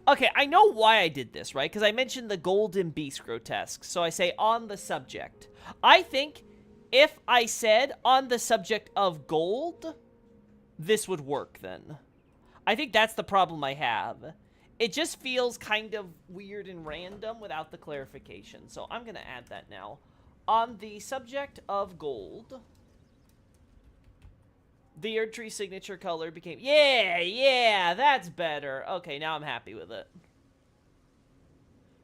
Okay, I know why I did this, right? Because I mentioned the golden beast grotesque. So I say on the subject. I think if I said on the subject of gold, this would work then. I think that's the problem I have. It just feels kind of weird and random without the clarification. So I'm going to add that now. On the subject of gold, the Erdtree signature color became... Yeah, that's better. Okay, now I'm happy with it.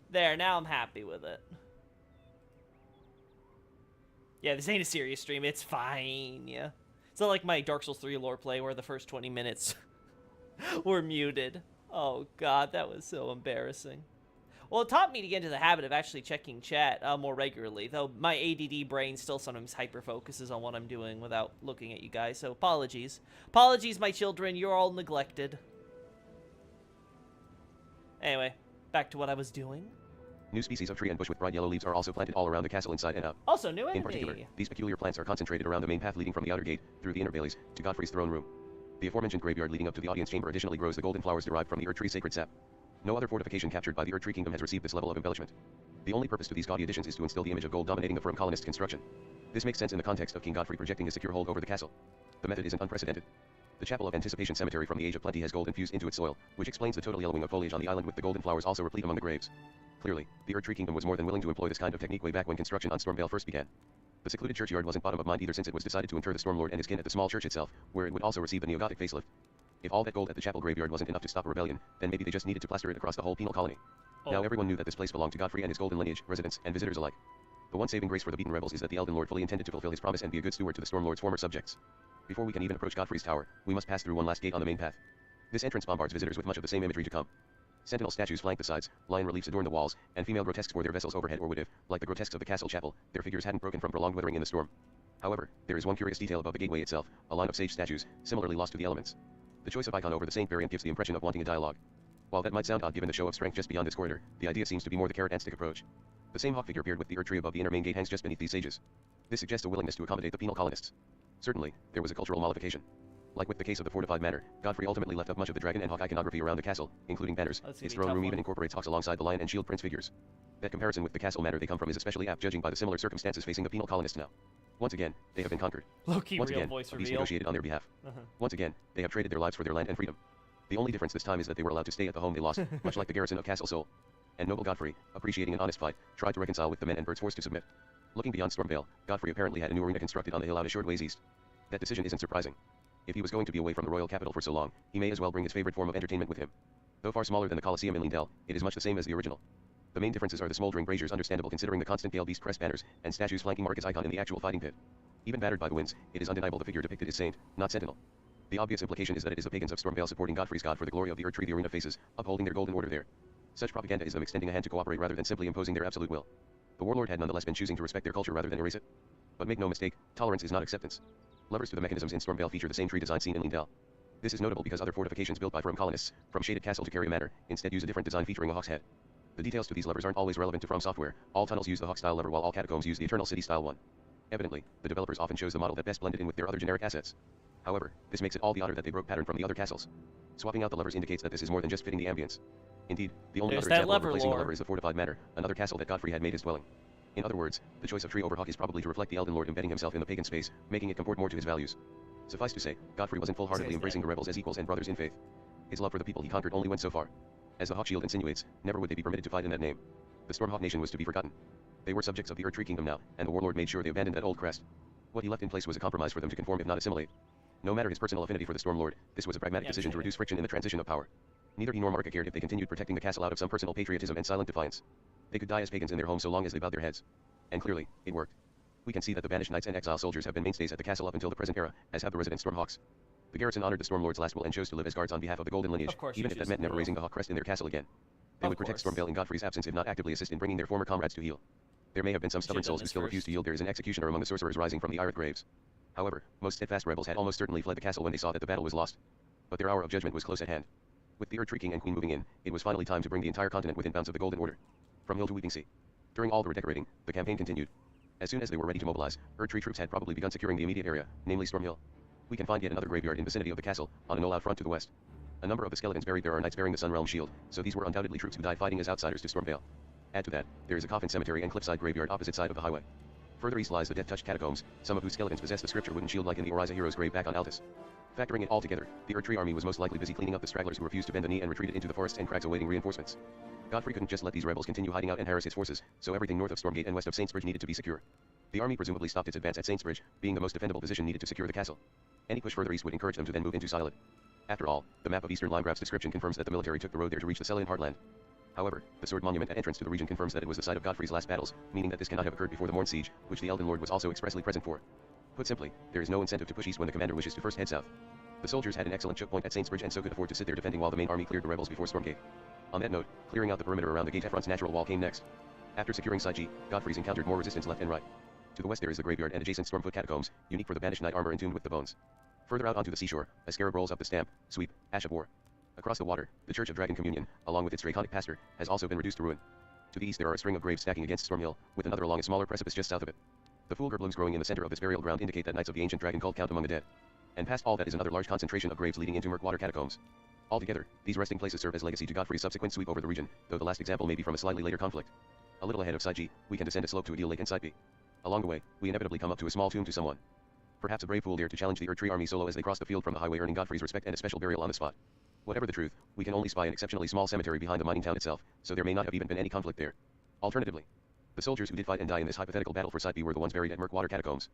There, now I'm happy with it. Yeah, this ain't a serious stream. It's fine, yeah. It's not like my Dark Souls 3 lore play where the first 20 minutes were muted. Oh, God, that was so embarrassing. Well, it taught me to get into the habit of actually checking chat more regularly, though my ADD brain still sometimes hyper-focuses on what I'm doing without looking at you guys, so apologies. Apologies, my children, you're all neglected. Anyway, back to what I was doing. New species of tree and bush with bright yellow leaves are also planted all around the castle inside and out. Also, new enemy. In particular, these peculiar plants are concentrated around the main path leading from the outer gate, through the inner bailies, to Godfrey's throne room. The aforementioned graveyard leading up to the audience chamber additionally grows the golden flowers derived from the Erdtree's sacred sap. No other fortification captured by the Erdtree Kingdom has received this level of embellishment. The only purpose to these gaudy additions is to instill the image of gold dominating the firm colonist construction. This makes sense in the context of King Godfrey projecting his secure hold over the castle. The method isn't unprecedented. The Chapel of Anticipation Cemetery from the Age of Plenty has gold infused into its soil, which explains the total yellowing of foliage on the island with the golden flowers also replete among the graves. Clearly, the Erdtree Kingdom was more than willing to employ this kind of technique way back when construction on Stormvale first began. The secluded churchyard wasn't bottom of mind either, since it was decided to inter the Stormlord and his kin at the small church itself, where it would also receive the Neo-Gothic facelift. If all that gold at the chapel graveyard wasn't enough to stop a rebellion, then maybe they just needed to plaster it across the whole penal colony. Now everyone knew that this place belonged to Godfrey and his golden lineage, residents and visitors alike. The one saving grace for the beaten rebels is that the Elden Lord fully intended to fulfill his promise and be a good steward to the Stormlord's former subjects. Before we can even approach Godfrey's tower, we must pass through one last gate on the main path. This entrance bombards visitors with much of the same imagery to come. Sentinel statues flank the sides, lion reliefs adorn the walls, and female grotesques bore their vessels overhead or would if, like the grotesques of the castle chapel, their figures hadn't broken from prolonged weathering in the storm. However, there is one curious detail above the gateway itself, a line of sage statues, similarly lost to the elements. The choice of icon over the saint variant gives the impression of wanting a dialogue. While that might sound odd given the show of strength just beyond this corridor, the idea seems to be more the carrot and stick approach. The same hawk figure paired with the Erdtree above the inner main gate hangs just beneath these sages. This suggests a willingness to accommodate the penal colonists. Certainly, there was a cultural mollification. Like with the case of the fortified manor, Godfrey ultimately left up much of the dragon and hawk iconography around the castle, including banners. His throne room even incorporates hawks alongside the lion and shield prince figures. That comparison with the castle manor they come from is especially apt, judging by the similar circumstances facing the penal colonists now. Once again, they have been conquered. Low-key Once real again, voice a peace reveal. negotiated on their behalf. Once again, they have traded their lives for their land and freedom. The only difference this time is that they were allowed to stay at the home they lost, much like the garrison of Castle Sol. And noble Godfrey, appreciating an honest fight, tried to reconcile with the men and birds forced to submit. Looking beyond Stormvale, Godfrey apparently had a new arena constructed on the hill out a short ways east. That decision isn't surprising. If he was going to be away from the royal capital for so long, he may as well bring his favorite form of entertainment with him. Though far smaller than the Colosseum in Lindell, it is much the same as the original. The main differences are the smoldering braziers, understandable considering the constant Gale Beast crest banners, and statues flanking Marcus' icon in the actual fighting pit. Even battered by the winds, it is undeniable the figure depicted is Saint, not Sentinel. The obvious implication is that it is the pagans of Stormvale supporting Godfrey's god for the glory of the Erdtree the arena faces, upholding their golden order there. Such propaganda is them extending a hand to cooperate rather than simply imposing their absolute will. The warlord had nonetheless been choosing to respect their culture rather than erase it. But make no mistake, tolerance is not acceptance. Levers to the mechanisms in Stormvale feature the same tree design seen in Lindell. This is notable because other fortifications built by firm colonists, from Shaded Castle to Carrier Manor, instead use a different design featuring a hawk's head. The details to these levers aren't always relevant to From Software. All tunnels use the hawk-style lever while all catacombs use the Eternal City-style one. Evidently, the developers often chose the model that best blended in with their other generic assets. However, this makes it all the odder that they broke pattern from the other castles. Swapping out the levers indicates that this is more than just fitting the ambience. Indeed, the only There's other that example of lever replacing the lore. lever is the fortified manor, another castle that Godfrey had made his dwelling. In other words, the choice of tree over hawk is probably to reflect the Elden Lord embedding himself in the pagan space, making it comport more to his values. Suffice to say, Godfrey wasn't full-heartedly embracing the rebels as equals and brothers in faith. His love for the people he conquered only went so far. As the Hawkshield insinuates, never would they be permitted to fight in that name. The Stormhawk Nation was to be forgotten. They were subjects of the Erdtree Kingdom now, and the warlord made sure they abandoned that old crest. What he left in place was a compromise for them to conform if not assimilate. No matter his personal affinity for the Stormlord, this was a pragmatic decision to reduce friction in the transition of power. Neither he nor Marika cared if they continued protecting the castle out of some personal patriotism and silent defiance. They could die as pagans in their home so long as they bowed their heads. And clearly, it worked. We can see that the banished knights and exile soldiers have been mainstays at the castle up until the present era, as have the resident Stormhawks. The garrison honored the Stormlord's last will and chose to live as guards on behalf of the Golden Lineage, even if that meant never raising the Hawk crest in their castle again. They would protect Stormvale in Godfrey's absence if not actively assist in bringing their former comrades to heel. There may have been some stubborn souls who still refused to yield. There is an executioner among the sorcerers rising from the Irith graves. However, most steadfast rebels had almost certainly fled the castle when they saw that the battle was lost. But their hour of judgment was close at hand. With the Erdtree King and Queen moving in, it was finally time to bring the entire continent within bounds of the Golden Order. From Hill to Weeping Sea. During all the redecorating, the campaign continued. As soon as they were ready to mobilize, Erdtree troops had probably begun securing the immediate area, namely Stormhill. We can find yet another graveyard in vicinity of the castle, on a knoll out front to the west. A number of the skeletons buried there are knights bearing the Sunrealm shield, so these were undoubtedly troops who died fighting as outsiders to Stormvale. Add to that, there is a coffin cemetery and cliffside graveyard opposite side of the highway. Further east lies the death-touched catacombs, some of whose skeletons possess the scripture wooden shield like in the Oriza hero's grave back on Altus. Factoring it all together, the Erdtree army was most likely busy cleaning up the stragglers who refused to bend the knee and retreated into the forests and crags awaiting reinforcements. Godfrey couldn't just let these rebels continue hiding out and harass his forces, so everything north of Stormgate and west of Saintsbridge needed to be secure. The army presumably stopped its advance at Saintsbridge, being the most defendable position needed to secure the castle. Any push further east would encourage them to then move into Siled. After all, the map of Eastern Limegraph's description confirms that the military took the road there to reach the Celian heartland. However, the sword monument at entrance to the region confirms that it was the site of Godfrey's last battles, meaning that this cannot have occurred before the Morn siege, which the Elden Lord was also expressly present for. Put simply, there is no incentive to push east when the commander wishes to first head south. The soldiers had an excellent choke point at Saintsbridge and so could afford to sit there defending while the main army cleared the rebels before Stormgate. On that note, clearing out the perimeter around the gate front's natural wall came next. After securing Side G, Godfrey's encountered more resistance left and right. To the west there is the graveyard and adjacent Stormfoot catacombs, unique for the banished knight armor entombed with the bones. Further out onto the seashore, a scarab rolls up the stamp, Sweep, Ash of War. Across the water, the Church of Dragon Communion, along with its draconic pastor, has also been reduced to ruin. To the east there are a string of graves stacking against Storm Hill, with another along a smaller precipice just south of it. The Fulgur blooms growing in the center of this burial ground indicate that knights of the ancient dragon cult count among the dead. And past all that is another large concentration of graves leading into Murkwater catacombs. Altogether, these resting places serve as legacy to Godfrey's subsequent sweep over the region, though the last example may be from a slightly later conflict. A little ahead of Side G, we can descend a slope to Adil Lake and Side B. Along the way, we inevitably come up to a small tomb to someone. Perhaps a brave fool dared to challenge the Erdtree army solo as they crossed the field from the highway, earning Godfrey's respect and a special burial on the spot. Whatever the truth, we can only spy an exceptionally small cemetery behind the mining town itself, so there may not have even been any conflict there. Alternatively, the soldiers who did fight and die in this hypothetical battle for Side B were the ones buried at Murkwater catacombs.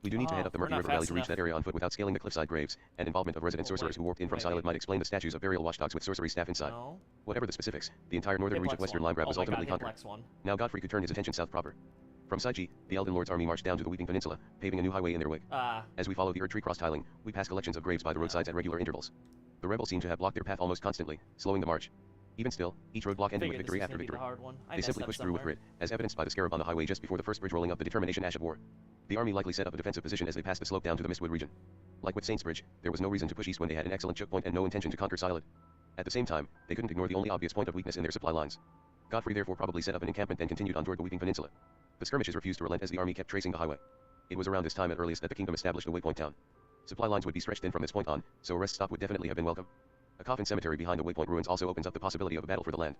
We do need to head up the Murky River Valley to reach that area on foot without scaling the cliffside graves, and involvement of resident sorcerers who warped in from Silet might explain the statues of burial watchdogs with sorcery staff inside. No. Whatever the specifics, the entire northern reach of western Limegrab was ultimately conquered. Now Godfrey could turn his attention south proper. From Side G, the Elden Lord's army marched down to the Weeping Peninsula, paving a new highway in their wake. As we follow the Erdtree cross tiling, we pass collections of graves by the roadsides at regular intervals. The rebels seem to have blocked their path almost constantly, slowing the march. Even still, each roadblock ended with victory after victory. They simply pushed through with grit, as evidenced by the scarab on the highway just before the first bridge rolling up the determination ash of war. The army likely set up a defensive position as they passed the slope down to the Mistwood region. Like with Saints Bridge, there was no reason to push east when they had an excellent choke point and no intention to conquer Silet. At the same time, they couldn't ignore the only obvious point of weakness in their supply lines. Godfrey therefore probably set up an encampment and continued on toward the Weeping Peninsula. The skirmishes refused to relent as the army kept tracing the highway. It was around this time at earliest that the kingdom established a waypoint town. Supply lines would be stretched thin from this point on, so a rest stop would definitely have been welcome. A coffin cemetery behind the waypoint ruins also opens up the possibility of a battle for the land.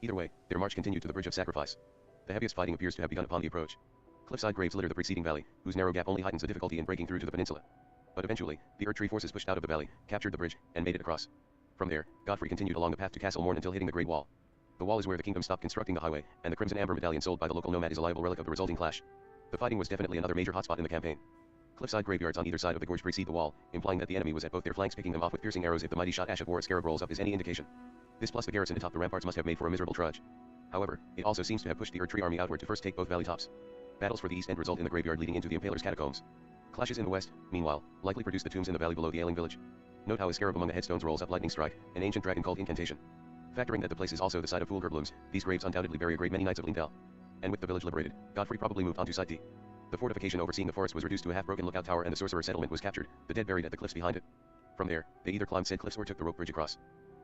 Either way, their march continued to the Bridge of Sacrifice. The heaviest fighting appears to have begun upon the approach. Cliffside graves litter the preceding valley, whose narrow gap only heightens the difficulty in breaking through to the peninsula. But eventually, the Erdtree forces pushed out of the valley, captured the bridge, and made it across. From there, Godfrey continued along the path to Castle Morn until hitting the Great Wall. The wall is where the kingdom stopped constructing the highway, and the Crimson Amber medallion sold by the local nomad is a liable relic of the resulting clash. The fighting was definitely another major hotspot in the campaign. Cliffside graveyards on either side of the gorge precede the wall, implying that the enemy was at both their flanks picking them off with piercing arrows if the mighty shot Ash of War Scarab rolls up is any indication. This plus the garrison atop the ramparts must have made for a miserable trudge. However, it also seems to have pushed the Erdtree army outward to first take both valley tops. Battles for the east end result in the graveyard leading into the Impaler's catacombs. Clashes in the west, meanwhile, likely produce the tombs in the valley below the Ailing village. Note how a scarab among the headstones rolls up Lightning Strike, an ancient dragon cult incantation. Factoring that the place is also the site of Fulgur blooms, these graves undoubtedly bury a great many knights of Lindell. And with the village liberated, Godfrey probably moved on to Site D. The fortification overseeing the forest was reduced to a half-broken lookout tower and the sorcerer settlement was captured, the dead buried at the cliffs behind it. From there, they either climbed said cliffs or took the rope bridge across.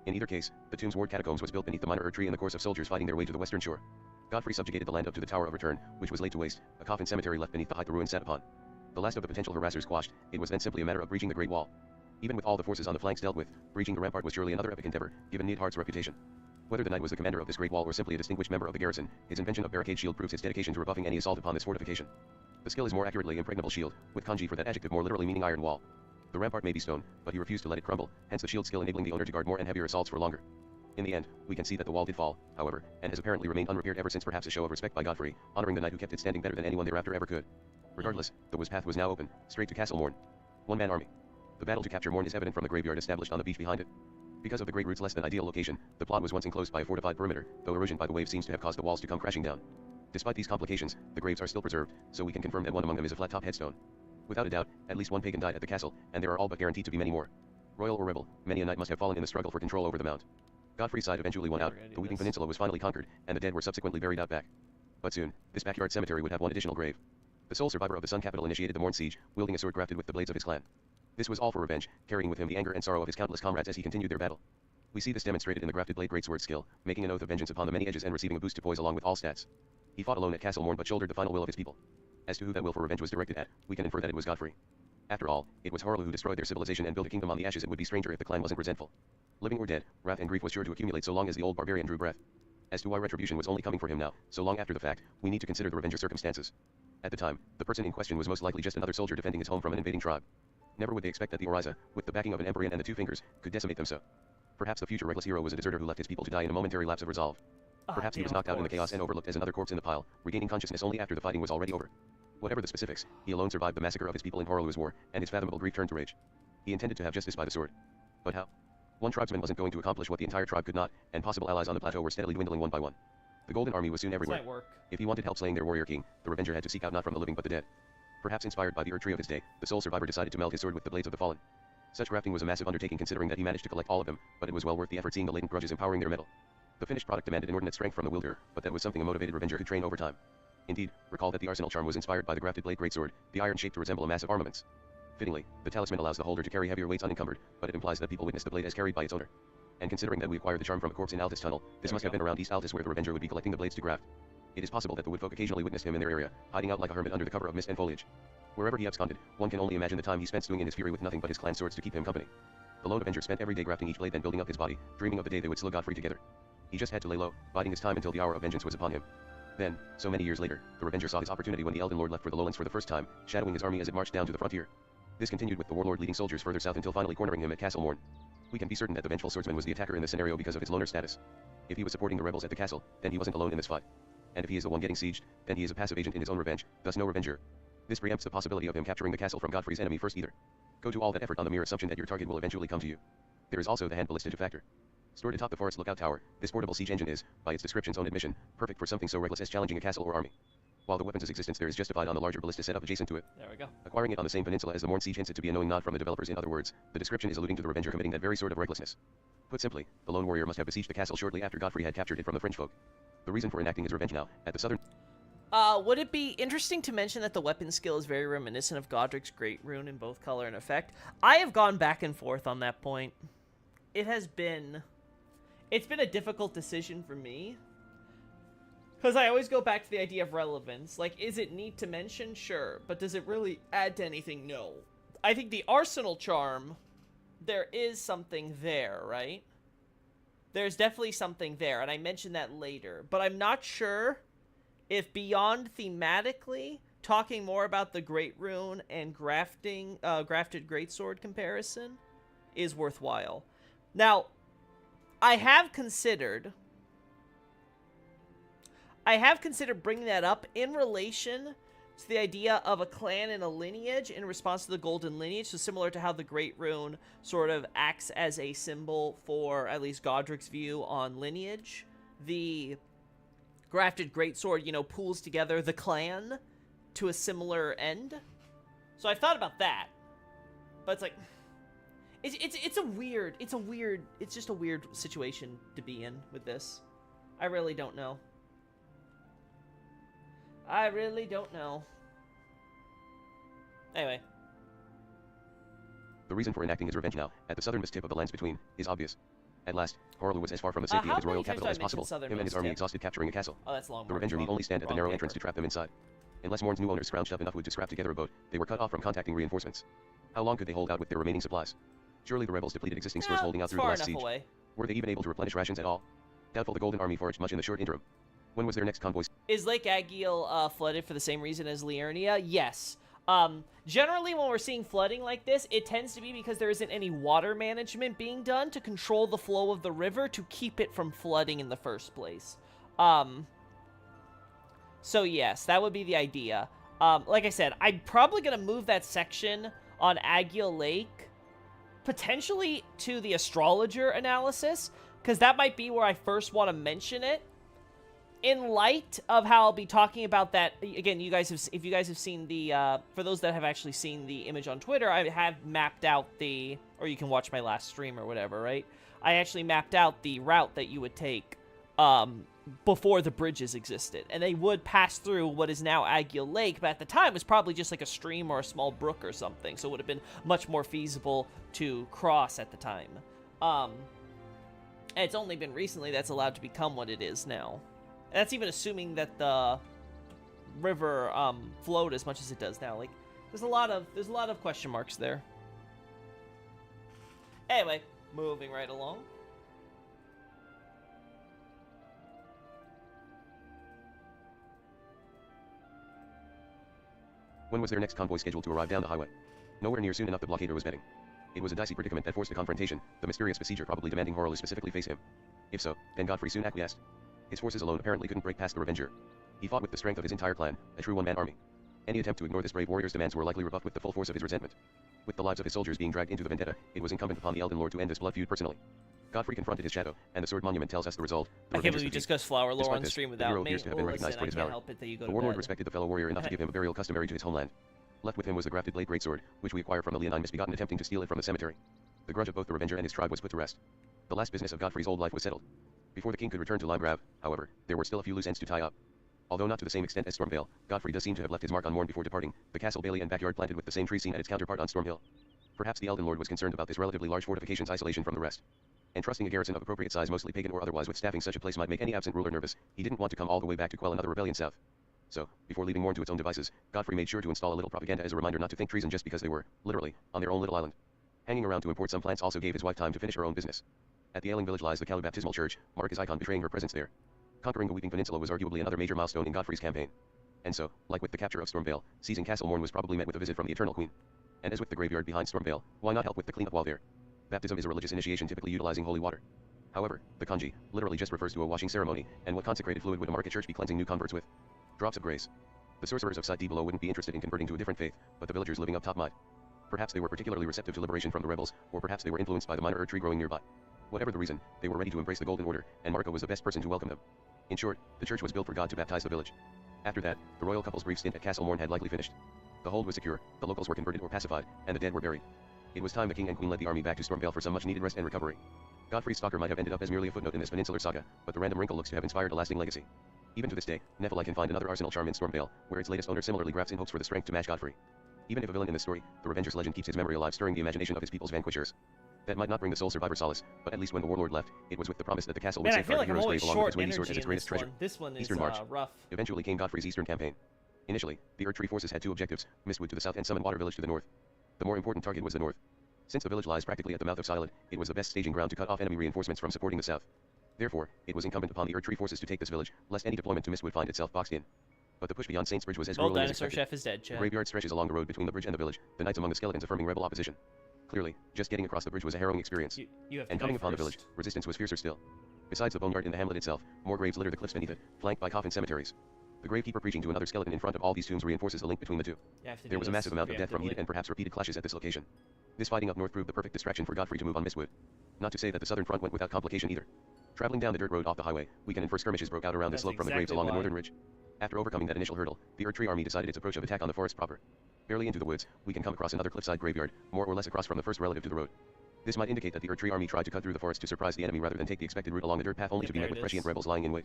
In either case, the tomb's ward catacombs was built beneath the minor Erdtree in the course of soldiers fighting their way to the western shore. Godfrey subjugated the land up to the Tower of Return, which was laid to waste, a coffin cemetery left beneath the height the ruins sat upon. The last of the potential harassers quashed, it was then simply a matter of breaching the Great Wall. Even with all the forces on the flanks dealt with, breaching the rampart was surely another epic endeavor, given Nidhart's reputation. Whether the knight was the commander of this great wall or simply a distinguished member of the garrison, his invention of Barricade Shield proves his dedication to rebuffing any assault upon this fortification. The skill is more accurately Impregnable Shield, with kanji for that adjective more literally meaning iron wall. The rampart may be stone, but he refused to let it crumble, hence the shield skill enabling the owner to guard more and heavier assaults for longer. In the end, we can see that the wall did fall, however, and has apparently remained unrepaired ever since, perhaps a show of respect by Godfrey, honoring the knight who kept it standing better than anyone thereafter ever could. Regardless, the path was now open, straight to Castle Morn. One-man army. The battle to capture Morn is evident from the graveyard established on the beach behind it. Because of the Great Root's less than ideal location, the plot was once enclosed by a fortified perimeter, though erosion by the wave seems to have caused the walls to come crashing down. Despite these complications, the graves are still preserved, so we can confirm that one among them is a flat-top headstone. Without a doubt, at least one pagan died at the castle, and there are all but guaranteed to be many more. Royal or rebel, many a knight must have fallen in the struggle for control over the mount. Godfrey's side eventually won out, the Weeping Peninsula was finally conquered, and the dead were subsequently buried out back. But soon, this backyard cemetery would have one additional grave. The sole survivor of the Sun Capital initiated the Morn siege, wielding a sword grafted with the blades of his clan. This was all for revenge, carrying with him the anger and sorrow of his countless comrades as he continued their battle. We see this demonstrated in the grafted blade greatsword skill, making an oath of vengeance upon the many edges and receiving a boost to poise along with all stats. He fought alone at Castle Morn but shouldered the final will of his people. As to who that will for revenge was directed at, we can infer that it was Godfrey. After all, it was Horrelu who destroyed their civilization and built a kingdom on the ashes. It would be stranger if the clan wasn't resentful. Living or dead, wrath and grief was sure to accumulate so long as the old barbarian drew breath. As to why retribution was only coming for him now, so long after the fact, we need to consider the revenger's circumstances. At the time, the person in question was most likely just another soldier defending his home from an invading tribe. Never would they expect that the Oriza, with the backing of an Empyrean and the Two Fingers, could decimate them so. Perhaps the future reckless hero was a deserter who left his people to die in a momentary lapse of resolve. Perhaps he was knocked out in the chaos and overlooked as another corpse in the pile, regaining consciousness only after the fighting was already over. Whatever the specifics, he alone survived the massacre of his people in Horrolu's war, and his fathomable grief turned to rage. He intended to have justice by the sword. But how? One tribesman wasn't going to accomplish what the entire tribe could not, and possible allies on the plateau were steadily dwindling one by one. The Golden Army was soon everywhere. If he wanted help slaying their warrior king, the Revenger had to seek out not from the living but the dead. Perhaps inspired by the Erdtree of his day, the sole survivor decided to meld his sword with the blades of the fallen. Such grafting was a massive undertaking considering that he managed to collect all of them, but it was well worth the effort seeing the latent grudges empowering their metal. The finished product demanded inordinate strength from the wielder, but that was something a motivated Revenger could train over time. Indeed, recall that the arsenal charm was inspired by the grafted blade greatsword, the iron shaped to resemble a mass of armaments. Fittingly, the talisman allows the holder to carry heavier weights unencumbered, but it implies that people witness the blade as carried by its owner. And considering that we acquired the charm from a corpse in Altus Tunnel, this must have been around East Altus where the Revenger would be collecting the blades to graft. It is possible that the woodfolk occasionally witnessed him in their area, hiding out like a hermit under the cover of mist and foliage. Wherever he absconded, one can only imagine the time he spent stewing in his fury with nothing but his clan swords to keep him company. The lone Avenger spent every day grafting each blade then building up his body, dreaming of the day they would slug Godfrey together. He just had to lay low, biding his time until the hour of vengeance was upon him. Then, so many years later, the Revenger saw his opportunity when the Elden Lord left for the lowlands for the first time, shadowing his army as it marched down to the frontier. This continued with the Warlord leading soldiers further south until finally cornering him at Castle Morn. We can be certain that the Vengeful Swordsman was the attacker in this scenario because of his loner status. If he was supporting the rebels at the castle, then he wasn't alone in this fight. And if he is the one getting sieged, then he is a passive agent in his own revenge, thus no Revenger. This preempts the possibility of him capturing the castle from Godfrey's enemy first either. Go to all that effort on the mere assumption that your target will eventually come to you. There is also the hand ballista factor. Stored atop the forest lookout tower, this portable siege engine is, by its description's own admission, perfect for something so reckless as challenging a castle or army. While the weapon's existence there is justified on the larger ballista set up adjacent to it. There we go. Acquiring it on the same peninsula as the Morn siege hints it to be a knowing nod from the developers. In other words, the description is alluding to the Revenger committing that very sort of recklessness. Put simply, the lone warrior must have besieged the castle shortly after Godfrey had captured it from the French folk. The reason for enacting his revenge now, at the southern... Would it be interesting to mention that the weapon skill is very reminiscent of Godric's Great Rune in both color and effect? I have gone back and forth on that point. It's been a difficult decision for me. Because I always go back to the idea of relevance. Like, is it neat to mention? Sure. But does it really add to anything? No. I think the Arsenal charm, there is something there, right? There's definitely something there, and I mentioned that later. But I'm not sure if beyond thematically, talking more about the Great Rune and grafted Greatsword comparison is worthwhile. Now, I have considered bringing that up in relation to the idea of a clan and a lineage in response to the Golden Lineage, so similar to how the Great Rune sort of acts as a symbol for at least Godric's view on lineage. The grafted Greatsword, you know, pulls together the clan to a similar end. So I thought about that, but it's like, it's just a weird situation to be in with this. I really don't know. Anyway. The reason for enacting his revenge now, at the southernmost tip of the lands between, is obvious. At last, Horlu was as far from the safety of his royal capital as possible, him and his army exhausted capturing a castle. Oh, that's long. The Revenger need only stand at the narrow entrance to trap them inside. Unless Morn's new owners scrounged up enough wood to scrap together a boat, they were cut off from contacting reinforcements. How long could they hold out with their remaining supplies? Surely the rebels depleted existing stores holding out through the last siege. Away. Were they even able to replenish rations at all? Doubtful the Golden Army foraged much in the short interim. When was their next convoy? Is Lake Agiel flooded for the same reason as Liurnia? Yes. Generally, when we're seeing flooding like this, it tends to be because there isn't any water management being done to control the flow of the river to keep it from flooding in the first place. So yes, that would be the idea. Like I said, I'm probably going to move that section on Agiel Lake potentially to the astrologer analysis, because that might be where I first want to mention it. In light of how I'll be talking about that, again, if you guys have seen the, for those that have actually seen the image on Twitter, I have mapped out the, or you can watch my last stream or whatever, right? I actually mapped out the route that you would take, before the bridges existed. And they would pass through what is now Agiel Lake, but at the time it was probably just like a stream or a small brook or something, so it would have been much more feasible to cross at the time. And it's only been recently that's allowed to become what it is now. And that's even assuming that the river flowed as much as it does now. Like, there's a lot of question marks there. Anyway, moving right along. When was their next convoy scheduled to arrive down the highway? Nowhere near soon enough, the blockader was betting. It was a dicey predicament that forced a confrontation, the mysterious besieger probably demanding Horlu specifically face him. If so, then Godfrey soon acquiesced. His forces alone apparently couldn't break past the Revenger. He fought with the strength of his entire clan, a true one-man army. Any attempt to ignore this brave warrior's demands were likely rebuffed with the full force of his resentment. With the lives of his soldiers being dragged into the vendetta, it was incumbent upon the Elden Lord to end this blood feud personally. Godfrey confronted his shadow, and the sword monument tells us the result. I can't believe you discussed flower lore on this, stream the without hero me. appears to have been recognized for his valor. The warlord respected the fellow warrior enough to give him a burial customary to his homeland. Left with him was the grafted blade greatsword, which we acquired from the Leonine misbegotten attempting to steal it from the cemetery. The grudge of both the Revenger and his tribe was put to rest. The last business of Godfrey's old life was settled. Before the king could return to Limegrav, however, there were still a few loose ends to tie up. Although not to the same extent as Stormvale, Godfrey does seem to have left his mark on Morn before departing, the castle bailey and backyard planted with the same tree seen at its counterpart on Stormhill. Perhaps the Elden Lord was concerned about this relatively large fortification's isolation from the rest. and trusting a garrison of appropriate size, mostly pagan or otherwise, with staffing such a place might make any absent ruler nervous, he didn't want to come all the way back to quell another rebellion south. So, before leaving Morn to its own devices, Godfrey made sure to install a little propaganda as a reminder not to think treason just because they were, literally, on their own little island. Hanging around to import some plants also gave his wife time to finish her own business. At the ailing village lies the Calu Baptismal Church, Mark is icon betraying her presence there. Conquering the Weeping Peninsula was arguably another major milestone in Godfrey's campaign. And so, like with the capture of Stormvale, seizing Castle Morn was probably met with a visit from the Eternal Queen. And as with the graveyard behind Stormvale, why not help with the cleanup while there? Baptism is a religious initiation typically utilizing holy water. However, the kanji literally just refers to a washing ceremony, and what consecrated fluid would a market church be cleansing new converts with? Drops of grace. The sorcerers of Side D below wouldn't be interested in converting to a different faith, but the villagers living up top might. Perhaps they were particularly receptive to liberation from the rebels, or perhaps they were influenced by the minor Erd tree growing nearby. Whatever the reason, they were ready to embrace the Golden Order, and Marco was the best person to welcome them. In short, the church was built for God to baptize the village. After that, the royal couple's brief stint at Castle Morn had likely finished. The hold was secure, the locals were converted or pacified, and the dead were buried. It was time the king and queen led the army back to Stormvale for some much-needed rest and recovery. Godfrey's stalker might have ended up as merely a footnote in this peninsular saga, but the random wrinkle looks to have inspired a lasting legacy. Even to this day, Nephilim can find another arsenal charm in Stormvale, where its latest owner similarly grafts in hopes for the strength to match Godfrey. Even if a villain in this story, the Revenger's legend keeps his memory alive, stirring the imagination of his people's vanquishers. That might not bring the sole survivor solace, but at least when the warlord left, it was with the promise that the castle would Man, I feel safeguard like the I'm hero's always grave along with short its weighty sword as energy its in greatest this treasure. one. This one is Eastern March. rough. Eventually came Godfrey's Eastern campaign. Initially, the Erd Tree forces had two objectives, Mistwood to the south and Summon Water Village to the north. The more important target was the north. Since the village lies practically at the mouth of Silent, it was the best staging ground to cut off enemy reinforcements from supporting the south. Therefore, it was incumbent upon the Erd Tree forces to take this village, lest any deployment to Mistwood find itself boxed in. But the push beyond Saints Bridge was as Well, grueling as Dinosaur expected. Chef is dead, The Chad. graveyard stretches along the road between the bridge and the village, the knights among the skeletons affirming rebel opposition. Clearly, just getting across the bridge was a harrowing experience. You have to And go coming upon the first. village, resistance was fiercer still. Besides the boneyard in the hamlet itself, more graves litter the cliffs beneath it, flanked by coffin cemeteries. The gravekeeper preaching to another skeleton in front of all these tombs reinforces the link between the two. You have to do There was a this massive amount of death from preemptively. heated and perhaps repeated clashes at this location. This fighting up north proved the perfect distraction for Godfrey to move on Mistwood. Not to say that the southern front went without complication either. Traveling down the dirt road off the highway, weekend and first skirmishes broke out around the That's slope from the graves exactly along the why. northern ridge. After overcoming that initial hurdle, the Erd Tree army decided its approach of attack on the forest proper. Barely into the woods, we can come across another cliffside graveyard, more or less across from the first relative to the road. This might indicate that the Erd Tree army tried to cut through the forest to surprise the enemy rather than take the expected route along the dirt path only to be There met with it prescient is. rebels lying in wait.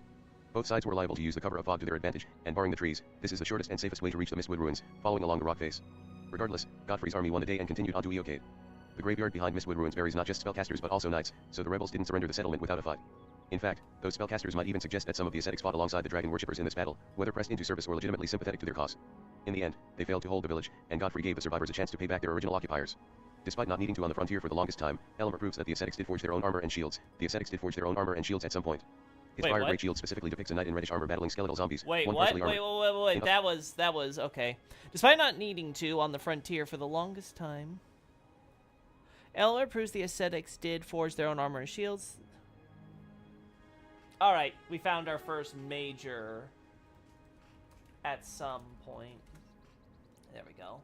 Both sides were liable to use the cover of fog to their advantage, and barring the trees, this is the shortest and safest way to reach the Mistwood ruins, following along the rock face. Regardless, Godfrey's army won the day and continued on to Eocade. The graveyard behind Mistwood ruins buries not just spellcasters but also knights, so the rebels didn't surrender the settlement without a fight. In fact, those spellcasters might even suggest that some of the ascetics fought alongside the dragon worshippers in this battle, whether pressed into service or legitimately sympathetic to their cause. In the end, they failed to hold the village, and Godfrey gave the survivors a chance to pay back their original occupiers. Despite not needing to on the frontier for the longest time, Elmer proves that the ascetics did forge their own armor and shields. The ascetics did forge their own armor and shields at some point. His Wait, fire what? great shield specifically depicts a knight in reddish armor battling skeletal zombies. Wait, one what? partially armored. Wait. That was okay. Despite not needing to on the frontier for the longest time, Elmer proves the ascetics did forge their own armor and shields. All right, we found our first major at some point. There we go.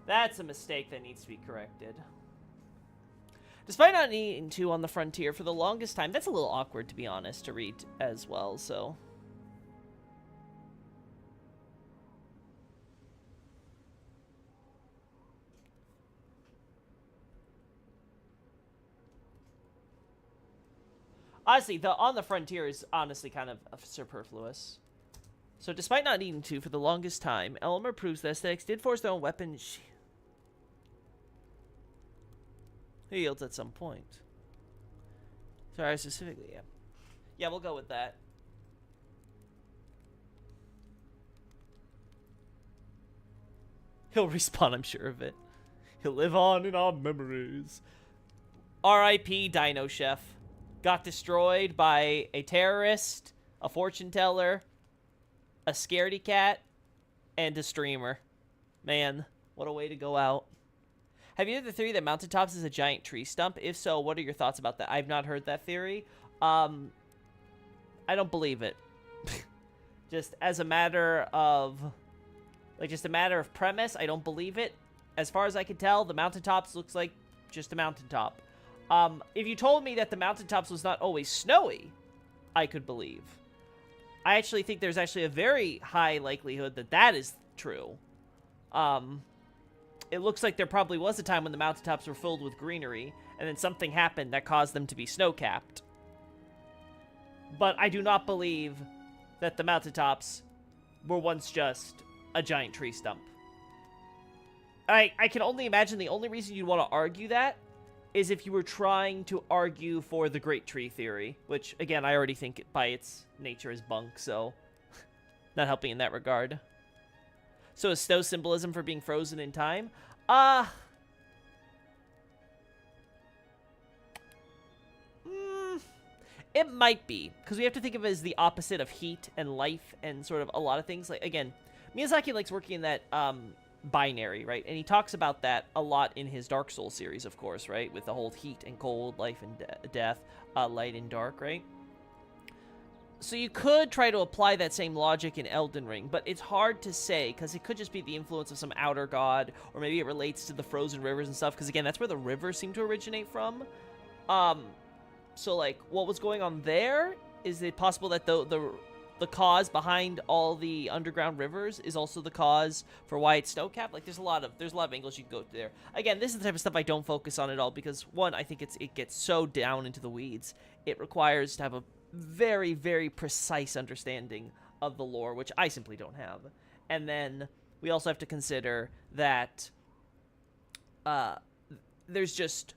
That's a mistake that needs to be corrected. Despite not needing to on the frontier for the longest time, that's a little awkward, to be honest, to read as well, so. Honestly, the on the frontier is honestly kind of superfluous. So despite not needing to for the longest time, Elmer proves that aesthetics did force their own weapon yields at some point. Sorry, specifically, yeah. Yeah, we'll go with that. He'll respawn, I'm sure of it. He'll live on in our memories. R.I.P. Dino Chef. Got destroyed by a terrorist, a fortune teller, a scaredy cat, and a streamer. Man, what a way to go out. Have you heard the theory that Mountaintops is a giant tree stump? If so, what are your thoughts about that? I've not heard that theory. I don't believe it. Just as a matter of... Like, just a matter of premise, I don't believe it. As far as I can tell, the Mountaintops looks like just a mountaintop. If you told me that the Mountaintops was not always snowy, I could believe. I actually think there's actually a very high likelihood that that is true. It looks like there probably was a time when the mountaintops were filled with greenery, and then something happened that caused them to be snow-capped. But I do not believe that the mountaintops were once just a giant tree stump. I can only imagine the only reason you'd want to argue that is if you were trying to argue for the Great Tree Theory, which, again, I already think by its nature is bunk, so not helping in that regard. So is snow symbolism for being frozen in time? It might be, because we have to think of it as the opposite of heat and life and sort of a lot of things. Like, again, Miyazaki likes working in that binary, right? And he talks about that a lot in his Dark Souls series, of course, right? With the whole heat and cold, life and death, light and dark, right? So you could try to apply that same logic in Elden Ring, but it's hard to say, because it could just be the influence of some outer god, or maybe it relates to the frozen rivers and stuff, because, again, that's where the rivers seem to originate from. So, like, what was going on there? Is it possible that the cause behind all the underground rivers is also the cause for why it's snow-capped? Like, there's a lot of angles you can go to there. Again, this is the type of stuff I don't focus on at all, because, one, I think it gets so down into the weeds. It requires to have a very, very precise understanding of the lore, which I simply don't have. And then we also have to consider that there's just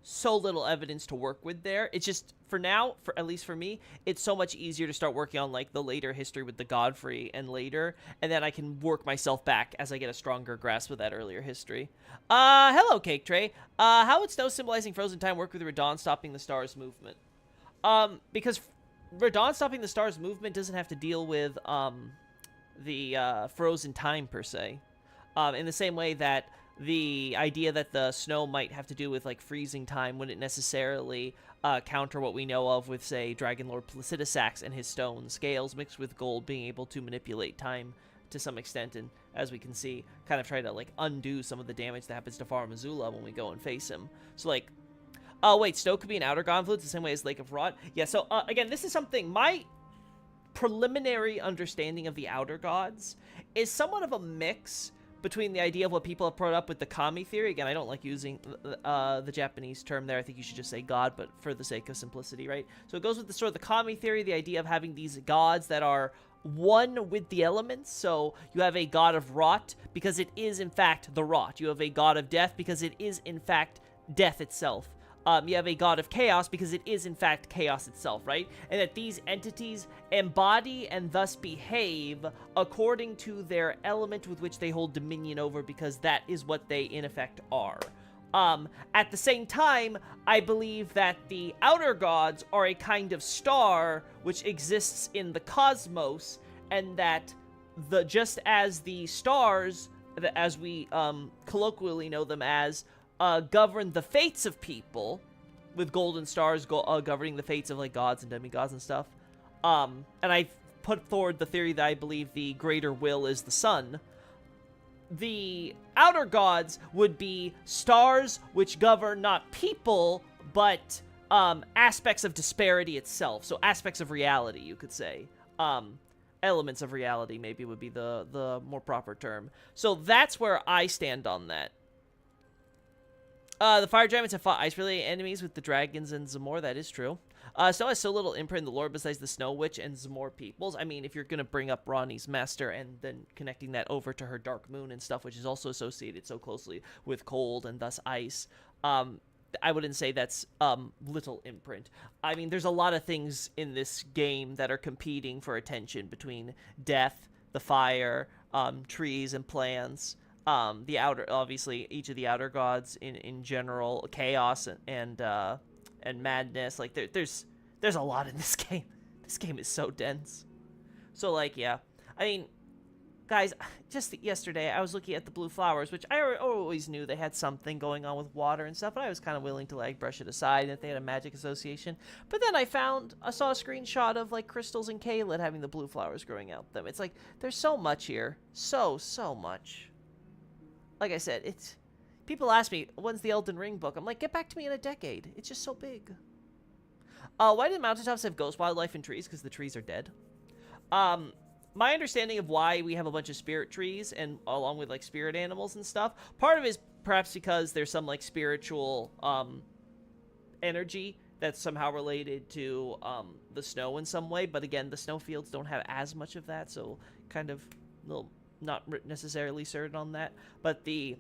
so little evidence to work with there. It's just, for now, at least for me, it's so much easier to start working on, like, the later history with the Godfrey and later, and then I can work myself back as I get a stronger grasp of that earlier history. Hello, Cake Tray. How would snow symbolizing frozen time work with Radon stopping the stars movement? Because Radon stopping the stars movement doesn't have to deal with, the, frozen time, per se. In the same way that the idea that the snow might have to do with, like, freezing time wouldn't necessarily counter what we know of with, say, Dragon Lord Placidusax and his stone scales mixed with gold being able to manipulate time to some extent, and as we can see, kind of try to, like, undo some of the damage that happens to Farum Azula when we go and face him. So, like, oh, wait, snow could be an outer god influence the same way as Lake of Rot? Yeah, so, again, this is something, my preliminary understanding of the outer gods is somewhat of a mix between the idea of what people have brought up with the kami theory. Again, I don't like using the Japanese term there. I think you should just say god, but for the sake of simplicity, right? So it goes with the sort of the kami theory, the idea of having these gods that are one with the elements. So you have a god of rot because it is, in fact, the rot. You have a god of death because it is, in fact, death itself. You have a god of chaos because it is, in fact, chaos itself, right? And that these entities embody and thus behave according to their element with which they hold dominion over, because that is what they, in effect, are. At the same time, I believe that the outer gods are a kind of star which exists in the cosmos, and that just as the stars, as we colloquially know them as, govern the fates of people, with golden stars governing the fates of, like, gods and demigods and stuff. And I put forward the theory that I believe the greater will is the sun. The outer gods would be stars which govern not people, but aspects of disparity itself. So aspects of reality, you could say. Elements of reality maybe would be the more proper term. So that's where I stand on that. The fire giants have fought ice-related enemies with the dragons and Zamor. That is true. Snow has so little imprint in the lore besides the Snow Witch and Zamor peoples. I mean, if you're going to bring up Ranni's master and then connecting that over to her Dark Moon and stuff, which is also associated so closely with cold and thus ice, I wouldn't say that's little imprint. I mean, there's a lot of things in this game that are competing for attention between death, the fire, trees, and plants. The outer, obviously, each of the outer gods in general, chaos and madness. Like there's a lot in this game. This game is so dense. So, like, yeah, I mean, guys, just yesterday I was looking at the blue flowers, which I always knew they had something going on with water and stuff, but I was kind of willing to, like, brush it aside and that they had a magic association. But then I saw a screenshot of, like, Crystals and Caelid having the blue flowers growing out them. It's like there's so much here, so much. Like I said, people ask me, when's the Elden Ring book? I'm like, get back to me in a decade. It's just so big. Why do mountaintops have ghost wildlife and trees? Because the trees are dead. My understanding of why we have a bunch of spirit trees and along with, like, spirit animals and stuff, part of it is perhaps because there's some, like, spiritual energy that's somehow related to the snow in some way. But again, the snowfields don't have as much of that, so kind of not necessarily certain on that. But the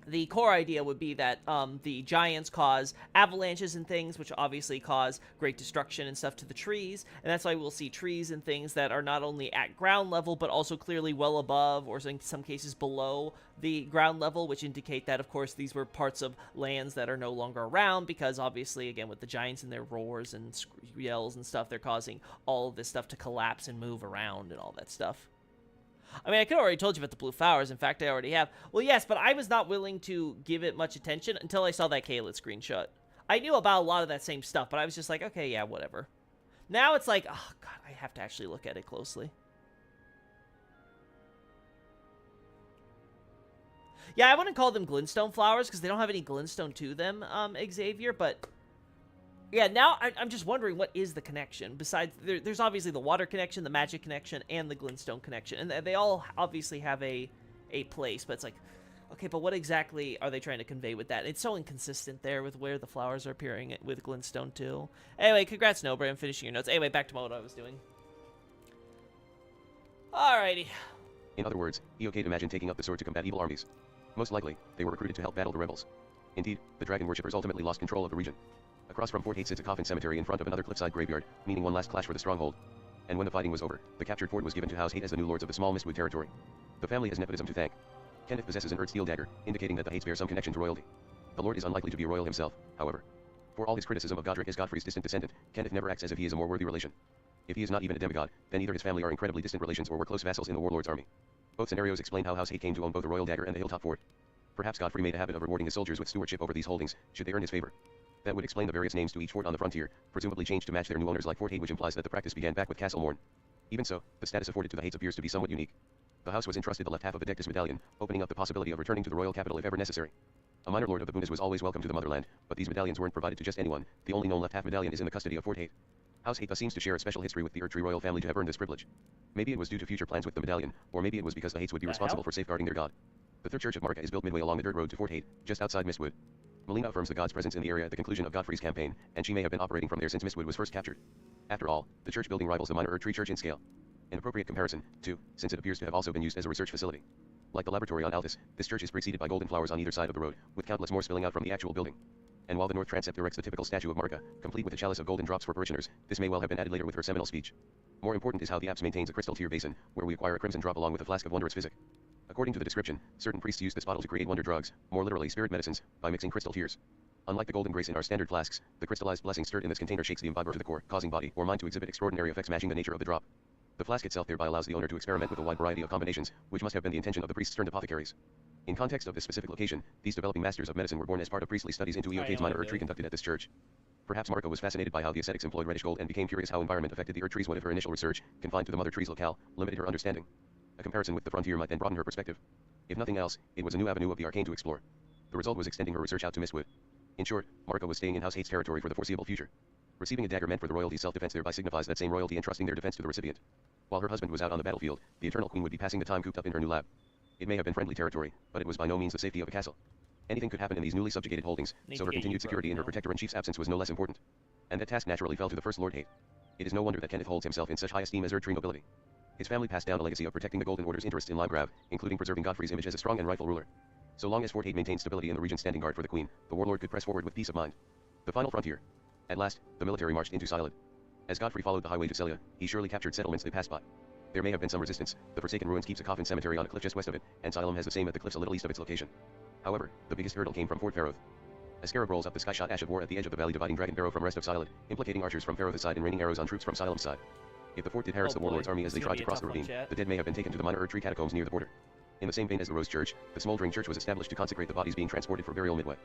the core idea would be that the giants cause avalanches and things, which obviously cause great destruction and stuff to the trees, and that's why we'll see trees and things that are not only at ground level, but also clearly well above, or in some cases below the ground level, which indicate that, of course, these were parts of lands that are no longer around, because obviously, again, with the giants and their roars and yells and stuff, they're causing all of this stuff to collapse and move around and all that stuff. I mean, I could have already told you about the blue flowers. In fact, I already have. Well, yes, but I was not willing to give it much attention until I saw that Caelid screenshot. I knew about a lot of that same stuff, but I was just like, okay, yeah, whatever. Now it's like, oh, God, I have to actually look at it closely. Yeah, I wouldn't call them glintstone flowers because they don't have any glintstone to them, Xavier, but... Yeah, now I'm just wondering what is the connection. Besides, there's obviously the water connection, the magic connection, and the glintstone connection. And they all obviously have a place, but it's like, okay, but what exactly are they trying to convey with that? It's so inconsistent there with where the flowers are appearing with glintstone too. Anyway, congrats, Nobra, on finishing your notes. Anyway, back to what I was doing. Alrighty. In other words, Eocade imagined taking up the sword to combat evil armies. Most likely, they were recruited to help battle the rebels. Indeed, the dragon worshippers ultimately lost control of the region. Across from Fort Hate sits a coffin cemetery in front of another cliffside graveyard, meaning one last clash for the stronghold. And when the fighting was over, the captured fort was given to House Hate as the new lords of the small Mistwood territory. The family has nepotism to thank. Kenneth possesses an Earthsteel dagger, indicating that the Hates bear some connection to royalty. The lord is unlikely to be royal himself, however. For all his criticism of Godric as Godfrey's distant descendant, Kenneth never acts as if he is a more worthy relation. If he is not even a demigod, then either his family are incredibly distant relations or were close vassals in the warlord's army. Both scenarios explain how House Hate came to own both the royal dagger and the hilltop fort. Perhaps Godfrey made a habit of rewarding his soldiers with stewardship over these holdings, should they earn his favor. That would explain the various names to each fort on the frontier, presumably changed to match their new owners like Fort Hate, which implies that the practice began back with Castle Morn. Even so, the status afforded to the Hates appears to be somewhat unique. The house was entrusted the left half of Adectus medallion, opening up the possibility of returning to the royal capital if ever necessary. A minor lord of the Bundes was always welcome to the motherland, but these medallions weren't provided to just anyone. The only known left half medallion is in the custody of Fort Hate. House Hate thus seems to share a special history with the Erdtree royal family to have earned this privilege. Maybe it was due to future plans with the medallion, or maybe it was because the Hates would be responsible for safeguarding their god. The third church of Marika is built midway along the dirt road to Fort Hate, just outside Mistwood. Melina affirms the god's presence in the area at the conclusion of Godfrey's campaign, and she may have been operating from there since Mistwood was first captured. After all, the church building rivals the minor Erdtree church in scale. An appropriate comparison, too, since it appears to have also been used as a research facility. Like the laboratory on Altus, this church is preceded by golden flowers on either side of the road, with countless more spilling out from the actual building. And while the north transept erects the typical statue of Marika, complete with a chalice of golden drops for parishioners, this may well have been added later with her seminal speech. More important is how the apse maintains a crystal tear basin, where we acquire a crimson drop along with a flask of wondrous physic. According to the description, certain priests use this bottle to create wonder drugs, more literally spirit medicines, by mixing crystal tears. Unlike the golden grace in our standard flasks, the crystallized blessing stirred in this container shakes the imbiber to the core, causing body or mind to exhibit extraordinary effects matching the nature of the drop. The flask itself thereby allows the owner to experiment with a wide variety of combinations, which must have been the intention of the priests turned apothecaries. In context of this specific location, these developing masters of medicine were born as part of priestly studies into Eocade's minor Erdtree conducted at this church. Perhaps Marika was fascinated by how the ascetics employed reddish gold and became curious how environment affected the Erdtrees. What if her initial research, confined to the mother tree's locale, limited her understanding? A comparison with the frontier might then broaden her perspective. If nothing else, it was a new avenue of the arcane to explore. The result was extending her research out to Mistwood. In short, Marika was staying in House Hate's territory for the foreseeable future. Receiving a dagger meant for the royalty's self-defense thereby signifies that same royalty entrusting their defense to the recipient. While her husband was out on the battlefield, the Eternal Queen would be passing the time cooped up in her new lab. It may have been friendly territory, but it was by no means the safety of a castle. Anything could happen in these newly subjugated holdings, so her continued security in her protector-in-chief's absence was no less important. And that task naturally fell to the first Lord Hate. It is no wonder that Kenneth holds himself in such high esteem as Erdtree nobility. His family passed down a legacy of protecting the Golden Order's interests in Limegrav, including preserving Godfrey's image as a strong and rightful ruler. So long as Fort Hate maintained stability in the region standing guard for the Queen, the warlord could press forward with peace of mind. The final frontier. At last, the military marched into Siled. As Godfrey followed the highway to Celia, he surely captured settlements they passed by. There may have been some resistance. The Forsaken Ruins keeps a coffin cemetery on a cliff just west of it, and Silem has the same at the cliffs a little east of its location. However, the biggest hurdle came from Fort Faroth. A scarab rolls up the sky-shot ash of war at the edge of the valley, dividing Dragon Barrow from rest of Siled, implicating archers from Faroth's side and raining arrows on troops from Silem's side. If the fort did harass the warlord's army as they tried to cross the ravine, the dead may have been taken to the minor Erdtree catacombs near the border. In the same vein as the Rose Church, the smoldering church was established to consecrate the bodies being transported for burial midway.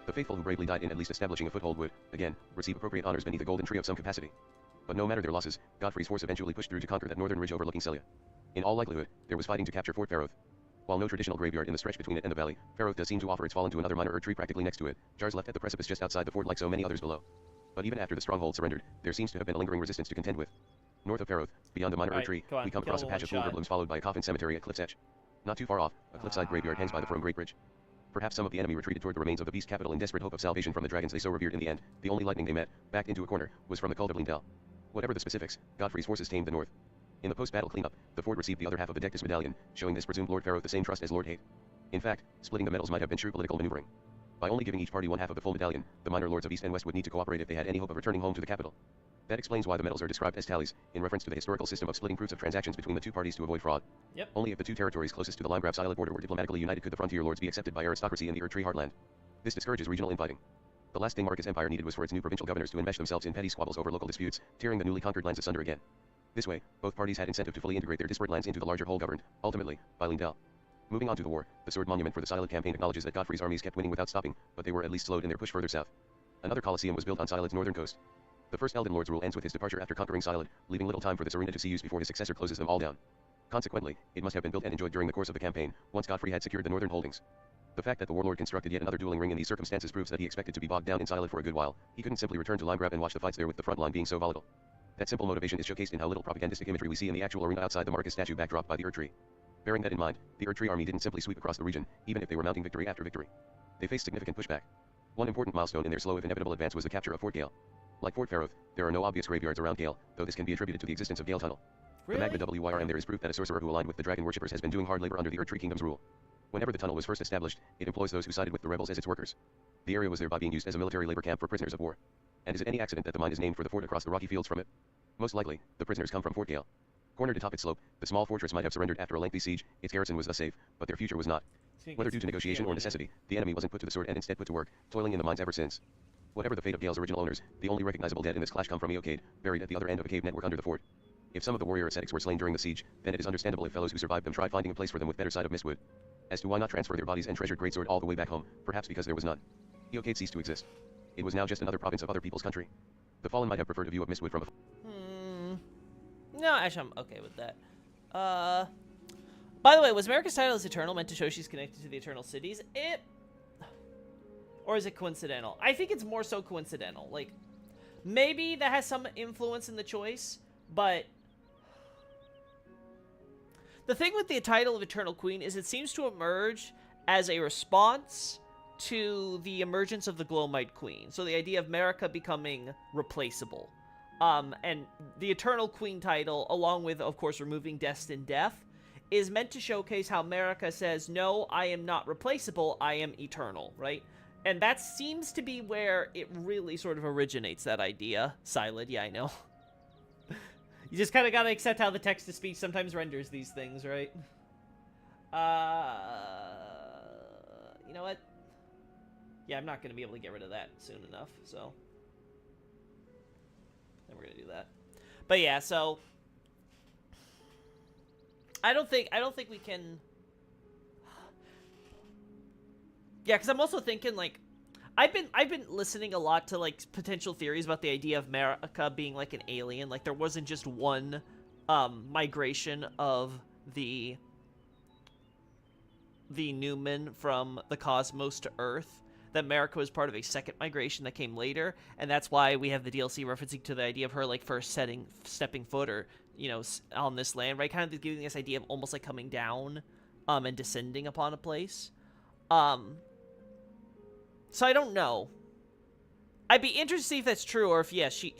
The faithful who bravely died in at least establishing a foothold would, again, receive appropriate honors beneath the golden tree of some capacity. But no matter their losses, Godfrey's force eventually pushed through to conquer that northern ridge overlooking Celia. In all likelihood, there was fighting to capture Fort Faroth. While no traditional graveyard in the stretch between it and the valley, Faroth does seem to offer its fallen to another minor Erdtree practically next to it, jars left at the precipice just outside the fort like so many others below. But even after the stronghold surrendered, there seems to have been a lingering resistance to contend with. North of Faroth, beyond the minor Erdtree, we come across a patch of Fulgur blooms followed by a coffin cemetery at Cliff's Edge. Not too far off, a cliffside graveyard hangs by the Frome Great Bridge. Perhaps some of the enemy retreated toward the remains of the beast capital in desperate hope of salvation from the dragons they so revered. In the end, the only lightning they met, backed into a corner, was from the cult of Lindell. Whatever the specifics, Godfrey's forces tamed the north. In the post-battle cleanup, the fort received the other half of Adectus medallion, showing this presumed Lord Faroth the same trust as Lord Hate. In fact, splitting the medals might have been true political maneuvering. By only giving each party one half of the full medallion, the minor lords of East and West would need to cooperate if they had any hope of returning home to the capital. That explains why the medals are described as tallies, in reference to the historical system of splitting proofs of transactions between the two parties to avoid fraud. Yep. Only if the two territories closest to the Limegraph Islet border were diplomatically united could the frontier lords be accepted by aristocracy in the Erdtree heartland. This discourages regional infighting. The last thing Marcus Empire needed was for its new provincial governors to enmesh themselves in petty squabbles over local disputes, tearing the newly conquered lands asunder again. This way, both parties had incentive to fully integrate their disparate lands into the larger whole governed, ultimately, by Lindell. Moving on to the war, the Sword Monument for the Siled campaign acknowledges that Godfrey's armies kept winning without stopping, but they were at least slowed in their push further south. Another Colosseum was built on Siled's northern coast. The first Elden Lord's rule ends with his departure after conquering Siled, leaving little time for this arena to see use before his successor closes them all down. Consequently, it must have been built and enjoyed during the course of the campaign, once Godfrey had secured the northern holdings. The fact that the warlord constructed yet another dueling ring in these circumstances proves that he expected to be bogged down in Siled for a good while. He couldn't simply return to Limegraph and watch the fights there with the front line being so volatile. That simple motivation is showcased in how little propagandistic imagery we see in the actual arena outside the Marcus statue backdrop by the Erdtree. Bearing that in mind, the Erdtree army didn't simply sweep across the region, even if they were mounting victory after victory. They faced significant pushback. One important milestone in their slow if inevitable advance was the capture of Fort Gale. Like Fort Faroth, there are no obvious graveyards around Gale, though this can be attributed to the existence of Gale Tunnel. Really? The Magna WYRM there is proof that a sorcerer who aligned with the dragon worshippers has been doing hard labor under the Erdtree Kingdom's rule. Whenever the tunnel was first established, it employs those who sided with the rebels as its workers. The area was thereby being used as a military labor camp for prisoners of war. And is it any accident that the mine is named for the fort across the rocky fields from it? Most likely, the prisoners come from Fort Gale. Cornered atop its slope, the small fortress might have surrendered after a lengthy siege, its garrison was thus safe, but their future was not. Whether due to negotiation or necessity, the enemy wasn't put to the sword and instead put to work, toiling in the mines ever since. Whatever the fate of Gale's original owners, the only recognizable dead in this clash come from Eocade, buried at the other end of a cave network under the fort. If some of the warrior ascetics were slain during the siege, then it is understandable if fellows who survived them tried finding a place for them with better side of Mistwood. As to why not transfer their bodies and treasured greatsword all the way back home, perhaps because there was none. Eocade ceased to exist. It was now just another province of other people's country. The fallen might have preferred a view of Mistwood from No, actually, I'm okay with that. By the way, was America's title as Eternal meant to show she's connected to the Eternal Cities? Or is it coincidental? I think it's more so coincidental. Like, maybe that has some influence in the choice, but the thing with the title of Eternal Queen is it seems to emerge as a response to the emergence of the Glowmite Queen. So the idea of America becoming replaceable. And the Eternal Queen title, along with, of course, removing Destined Death, is meant to showcase how America says, no, I am not replaceable, I am eternal, right? And that seems to be where it really sort of originates, that idea. Silent, yeah, I know. You just kind of gotta accept how the text-to-speech sometimes renders these things, right? You know what? Yeah, I'm not gonna be able to get rid of that soon enough, so then we're gonna do that. But yeah, so I don't think we can. Yeah, because I'm also thinking, like, I've been listening a lot to, like, potential theories about the idea of America being like an alien. Like, there wasn't just one migration of the Newman from the cosmos to Earth. That America was part of a second migration that came later, and that's why we have the DLC referencing to the idea of her, like, first stepping foot, or, you know, on this land, right? Kind of giving this idea of almost like coming down and descending upon a place. So I don't know. I'd be interested to see if that's true, or if, yeah, she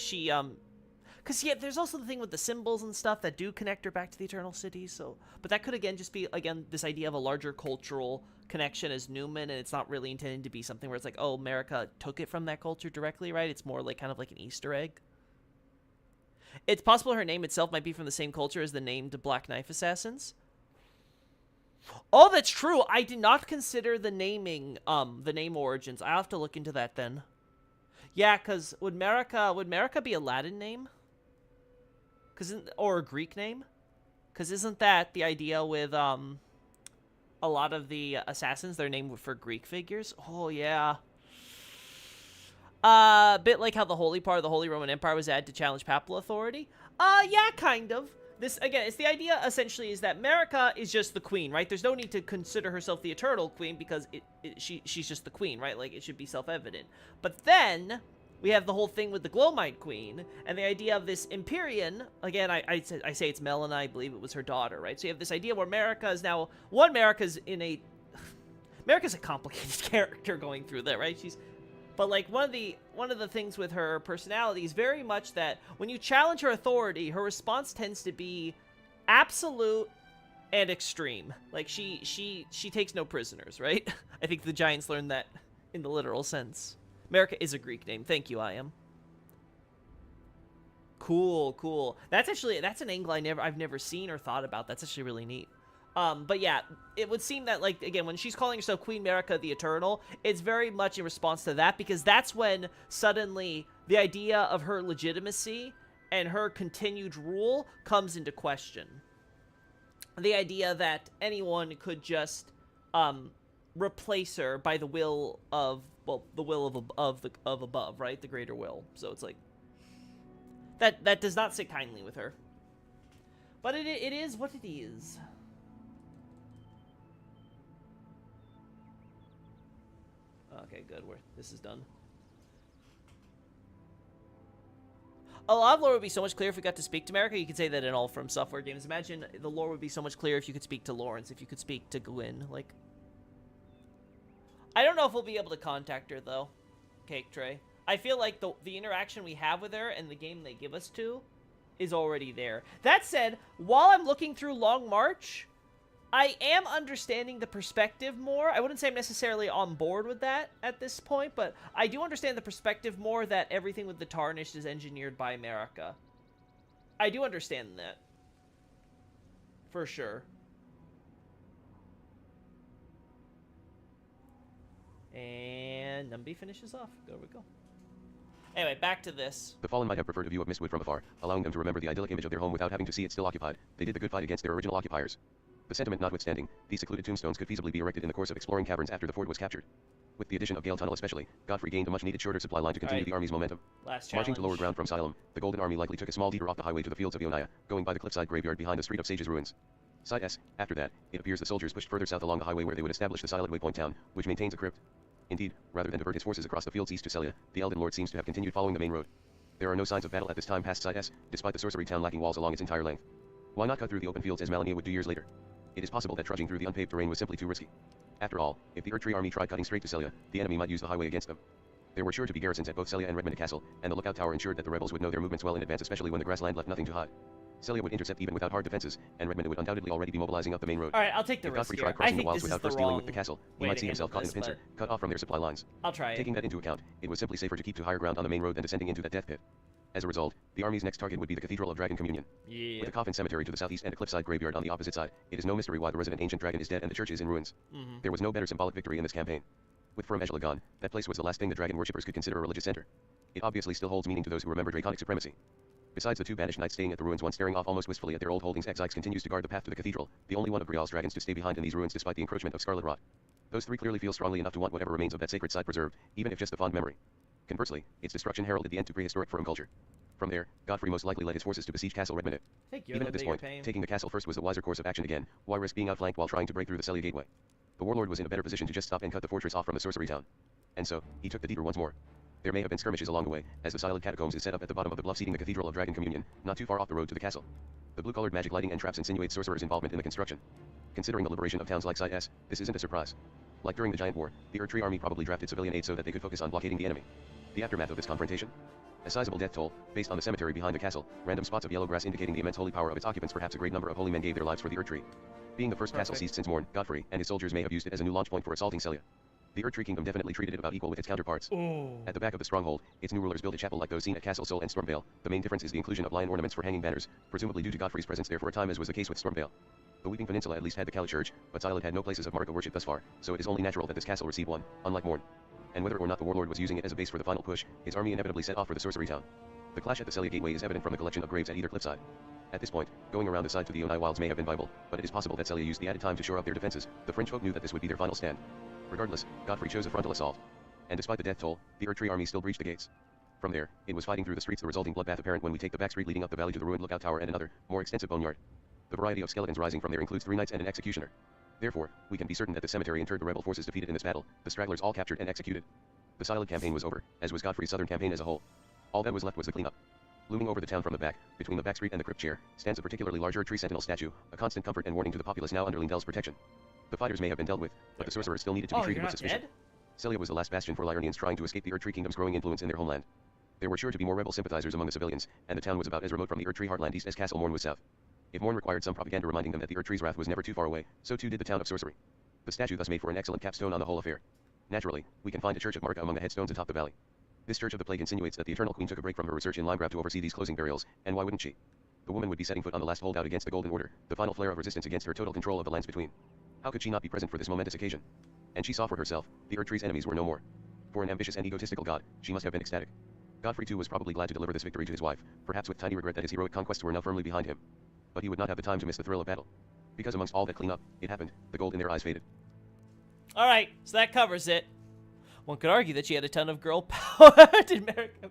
because, yeah, there's also the thing with the symbols and stuff that do connect her back to the Eternal City, so, but that could, again, just be, again, this idea of a larger cultural connection as Newman, and it's not really intended to be something where it's like, oh, America took it from that culture directly, right? It's more like, kind of like an Easter egg. It's possible her name itself might be from the same culture as the named Black Knife Assassins. Oh, that's true. I did not consider the naming, the name origins. I have to look into that then. Yeah, because would America be a Latin name? Or a Greek name? Because isn't that the idea with, a lot of the assassins, they're named for Greek figures? Oh, yeah. A bit like how the holy part of the Holy Roman Empire was added to challenge papal authority? Yeah, kind of. This, again, it's the idea, essentially, is that America is just the queen, right? There's no need to consider herself the eternal queen because she's just the queen, right? Like, it should be self-evident. But then we have the whole thing with the Glowmite Queen and the idea of this Empyrean. Again, I say it's Melina, I believe it was her daughter, right? So you have this idea where America is now... America's a complicated character going through that, right? But, like, one of the things with her personality is very much that when you challenge her authority, her response tends to be absolute and extreme. Like she takes no prisoners, right? I think the Giants learned that in the literal sense. America is a Greek name. Thank you, I am. Cool. That's an angle I've never seen or thought about. That's actually really neat. But yeah, it would seem that, like, again, when she's calling herself Queen America the Eternal, it's very much in response to that, because that's when suddenly the idea of her legitimacy and her continued rule comes into question. The idea that anyone could just replace her by the will of, well, the will of above, right? The greater will. So it's like that does not sit kindly with her. But it is what it is. Okay, good. This is done. A lot of lore would be so much clearer if we got to speak to America. You could say that in all From Software games. Imagine the lore would be so much clearer if you could speak to Lawrence, if you could speak to Gwyn. Like, I don't know if we'll be able to contact her, though, Cake Tray. I feel like the interaction we have with her and the game they give us to is already there. That said, while I'm looking through Long March, I am understanding the perspective more. I wouldn't say I'm necessarily on board with that at this point, but I do understand the perspective more that everything with the Tarnished is engineered by America. I do understand that. For sure. And Numby finishes off. There we go. Anyway, back to this. The Fallen might have preferred a view of Mistwood from afar, allowing them to remember the idyllic image of their home without having to see it still occupied. They did the good fight against their original occupiers. The sentiment notwithstanding, these secluded tombstones could feasibly be erected in the course of exploring caverns after the fort was captured. With the addition of Gale Tunnel especially, Godfrey gained a much-needed shorter supply line to continue the army's momentum. Marching to lower ground from Siloam, the Golden Army likely took a small detour off the highway to the fields of Ionia, going by the cliffside graveyard behind the Street of Sages ruins. Side S. After that, it appears the soldiers pushed further south along the highway where they would establish the Silent Waypoint town, which maintains a crypt. Indeed, rather than divert his forces across the fields east to Celia, the Elden Lord seems to have continued following the main road. There are no signs of battle at this time past Side S, despite the sorcery town lacking walls along its entire length. Why not cut through the open fields as Malenia would do years later? It is possible that trudging through the unpaved terrain was simply too risky. After all, if the Erdtree army tried cutting straight to Celia, the enemy might use the highway against them. There were sure to be garrisons at both Celia and Redmond Castle, and the lookout tower ensured that the rebels would know their movements well in advance, especially when the grassland left nothing to hide. Celia would intercept even without hard defenses, and Redmond would undoubtedly already be mobilizing up the main road. Alright, I'll take the if risk Godfrey here. tried crossing I the think wilds this is without the first dealing wrong with the castle, he way might to see himself caught in handle a this, pincer, cut off from their supply lines. I'll try it. Taking that into account, it was simply safer to keep to higher ground on the main road than descending into that death pit. As a result, the army's next target would be the Cathedral of Dragon Communion. Yeah. With a coffin cemetery to the southeast and a cliffside graveyard on the opposite side, it is no mystery why the resident ancient dragon is dead and the church is in ruins. There was no better symbolic victory in this campaign. With Firm Ejala gone, that place was the last thing the dragon worshippers could consider a religious center. It obviously still holds meaning to those who remember draconic supremacy. Besides the two banished knights staying at the ruins, one staring off almost wistfully at their old holdings, Exyx continues to guard the path to the cathedral, the only one of Brial's dragons to stay behind in these ruins despite the encroachment of Scarlet Rot. Those three clearly feel strongly enough to want whatever remains of that sacred site preserved, even if just a fond memory. Conversely, its destruction heralded the end to prehistoric Firm culture. From there, Godfrey most likely led his forces to besiege Castle Redmond. Even at this point, taking the castle first was the wiser course of action again. Why risk being outflanked while trying to break through the Celia gateway? The warlord was in a better position to just stop and cut the fortress off from the sorcery town. And so, he took the detour once more. There may have been skirmishes along the way, as the silent catacombs is set up at the bottom of the bluff seating the Cathedral of Dragon Communion, not too far off the road to the castle. The blue-colored magic lighting and traps insinuate sorcerers' involvement in the construction. Considering the liberation of towns like Side S, this isn't a surprise. Like during the Giant War, the Erdtree army probably drafted civilian aid so that they could focus on blockading the enemy. The aftermath of this confrontation? A sizable death toll, based on the cemetery behind the castle, random spots of yellow grass indicating the immense holy power of its occupants. Perhaps a great number of holy men gave their lives for the Erdtree. Being the first castle seized since Morn, Godfrey and his soldiers may have used it as a new launch point for assaulting Celia. The Erdtree kingdom definitely treated it about equal with its counterparts. At the back of the stronghold, its new rulers built a chapel like those seen at Castle Sol and Stormvale. The main difference is the inclusion of lion ornaments for hanging banners, presumably due to Godfrey's presence there for a time, as was the case with Stormvale. The Weeping Peninsula at least had the Cali Church, but Silent had no places of Marika worship thus far, so it is only natural that this castle received one, unlike Morn. And whether or not the warlord was using it as a base for the final push, his army inevitably set off for the sorcery town. The clash at the Celia gateway is evident from the collection of graves at either cliffside. At this point, going around the side to the Ionai wilds may have been viable, but it is possible that Celia used the added time to shore up their defenses. The French folk knew that this would be their final stand. Regardless, Godfrey chose a frontal assault. And despite the death toll, the Erdtree army still breached the gates. From there, it was fighting through the streets, the resulting bloodbath apparent when we take the back street leading up the valley to the ruined lookout tower and another, more extensive boneyard. The variety of skeletons rising from there includes 3 knights and an executioner. Therefore, we can be certain that the cemetery interred the rebel forces defeated in this battle, the stragglers all captured and executed. The Silent campaign was over, as was Godfrey's southern campaign as a whole. All that was left was the cleanup. Looming over the town from the back, between the back street and the crypt chair, stands a particularly large Erdtree sentinel statue, a constant comfort and warning to the populace now under Lindell's protection. The fighters may have been dealt with, but the sorcerers still needed to be treated with suspicion. Celia was the last bastion for Lyurnians trying to escape the Erdtree kingdom's growing influence in their homeland. There were sure to be more rebel sympathizers among the civilians, and the town was about as remote from the Erdtree heartland east as Castle Morn was south. If Morn required some propaganda reminding them that the Erdtree's wrath was never too far away, so too did the town of Sorcery. The statue thus made for an excellent capstone on the whole affair. Naturally, we can find a church at Marika among the headstones atop the valley. This Church of the Plague insinuates that the Eternal Queen took a break from her research in Limegrave to oversee these closing burials, and why wouldn't she? The woman would be setting foot on the last holdout against the Golden Order, the final flare of resistance against her total control of the lands between. How could she not be present for this momentous occasion? And she saw for herself, the Erdtree's enemies were no more. For an ambitious and egotistical god, she must have been ecstatic. Godfrey too was probably glad to deliver this victory to his wife, perhaps with tiny regret that his heroic conquests were now firmly behind him. But he would not have the time to miss the thrill of battle. Because amongst all that cleanup, it happened, the gold in their eyes faded. Alright, so that covers it. One could argue that she had a ton of girl power. Did Merrick have...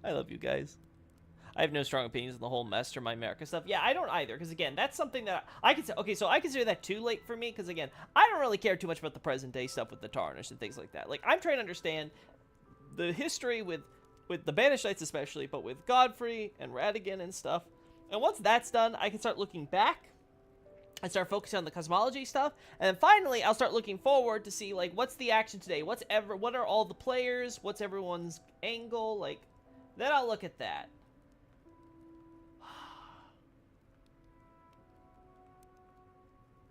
I love you guys. I have no strong opinions on the whole Mastermind America stuff. Yeah, I don't either, because again, that's something that I consider. Okay, so I consider that too late for me, because again, I don't really care too much about the present day stuff with the Tarnish and things like that. Like, I'm trying to understand the history with the Banished Knights especially, but with Godfrey and Ratigan and stuff. And once that's done, I can start looking back and start focusing on the cosmology stuff, and then finally I'll start looking forward to see like what's the action today, what are all the players, what's everyone's angle, like then I'll look at that.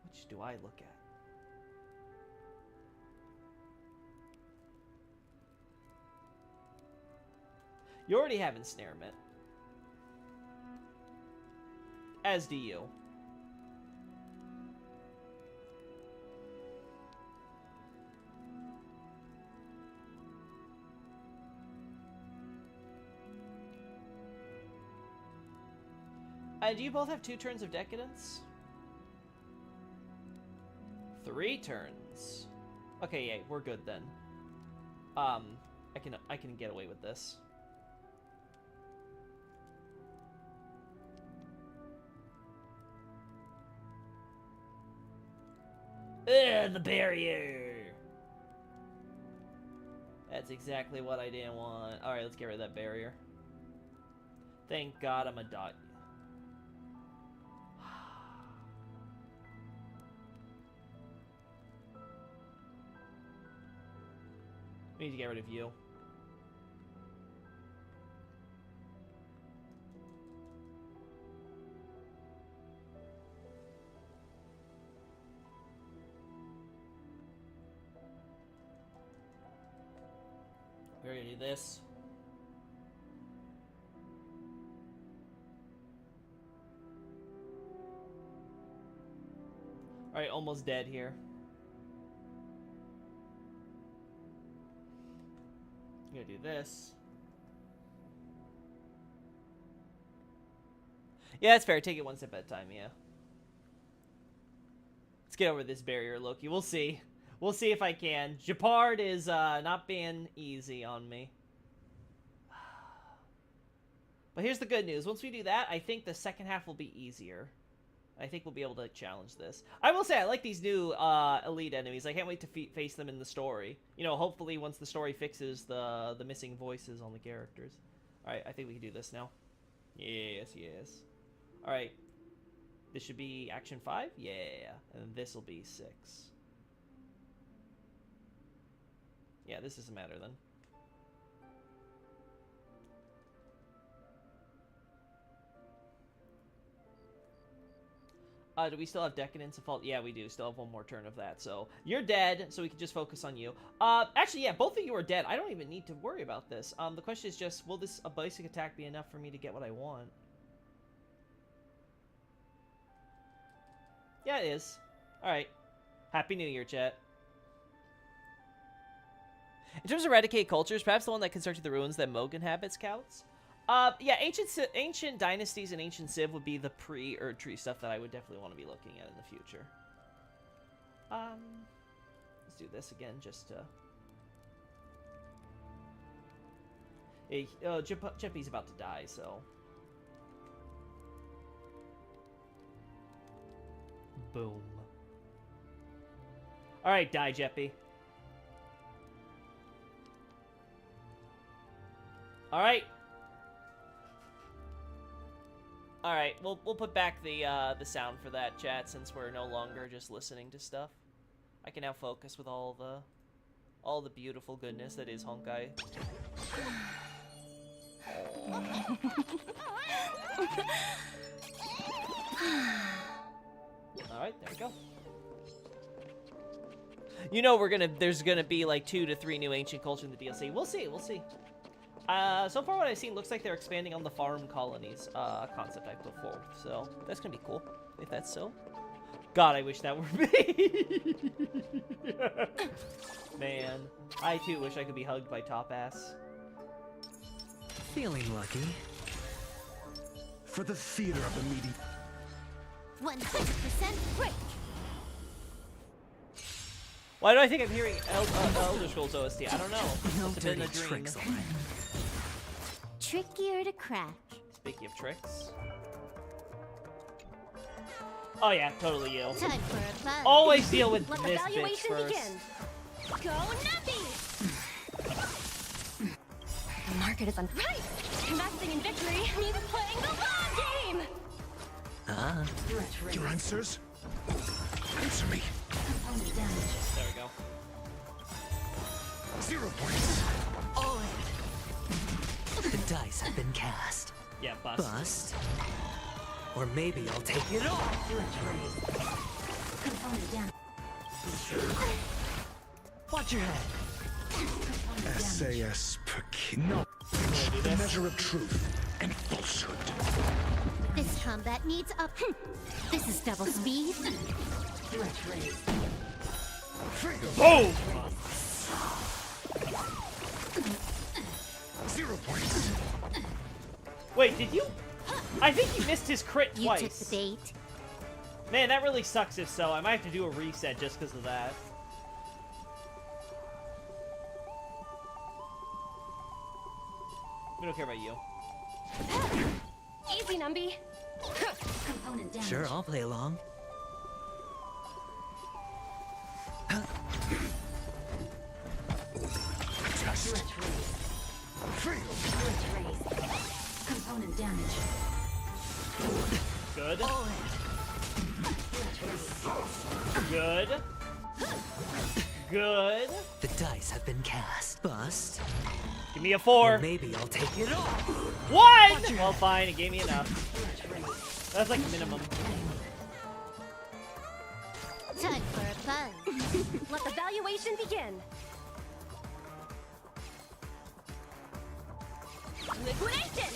Which do I look at? You already have ensnarement, as do you. Do you both have 2 turns of Decadence? 3 turns. Okay, yeah, we're good then. I can get away with this. Ugh, the barrier! That's exactly what I didn't want. Alright, let's get rid of that barrier. Thank God I'm a dot. We need to get rid of you. We're gonna do this. Alright, almost dead here. I'm gonna do this. Yeah, that's fair. Take it one step at a time, yeah. Let's get over this barrier, Loki. We'll see. We'll see if I can. Japard is not being easy on me. But here's the good news. Once we do that, I think the second half will be easier. I think we'll be able to challenge this. I will say, I like these new elite enemies. I can't wait to face them in the story. You know, hopefully once the story fixes the missing voices on the characters. Alright, I think we can do this now. Yes, yes. Alright. This should be action 5? Yeah. And this will be 6. Yeah, this doesn't matter then. Do we still have Decadence and Fault? Yeah, we do. Still have one more turn of that. So, you're dead, so we can just focus on you. Actually, yeah, both of you are dead. I don't even need to worry about this. The question is just, will this a basic attack be enough for me to get what I want? Yeah, it is. Alright. Happy New Year, chat. In terms of eradicate cultures, perhaps the one that constructed the ruins that Moog inhabits counts? Yeah, ancient dynasties and ancient Civ would be the pre-Erdtree stuff that I would definitely want to be looking at in the future. Let's do this again, just to... Hey, Jeppy's about to die, so... Boom. Alright, die, Jeppy. Alright. Alright, we'll put back the sound for that, chat, since we're no longer just listening to stuff. I can now focus with all the beautiful goodness that is Honkai. Alright, there we go. You know there's gonna be like 2 to 3 new ancient culture in the DLC. We'll see, we'll see. So far what I've seen looks like they're expanding on the farm colonies concept I put forward. So that's gonna be cool, if that's so. God, I wish that were me. Man, I too wish I could be hugged by Top Ass. Feeling lucky. For the theater of the meeting. 100% break. Why do I think I'm hearing Elder Scrolls OST? I don't know. No Must have been dirty a dream. tricks allowed. Trickier to crack. Speaking of tricks. Oh yeah, totally you. Time for a buzz. Always deal with Let this bitch evaluation first. begin. Go Nuppy! The market is on. Right! Investing in victory means playing the long game! Ah, Your answers? Answer me. There we go. 0 points. the dice have been cast. Yeah, bust. Bust. Or maybe I'll take it all. Watch your head. SAS per kid. No. The measure of truth and falsehood. This combat needs up. This is double speed. Boom! 0 points. Wait, did you? I think you missed his crit You twice. took the bait. Man, that really sucks if so. I might have to do a reset just because of that. We don't care about you. Easy, Numby. Sure, I'll play along. Test. Fail. Component damage. Good. Good. Good. The dice have been cast. Bust. Give me a Or 4. maybe I'll take it all. 1! Well, fine. It gave me enough. That's like minimum. Time for a buzz. Let the valuation begin. Liquidation!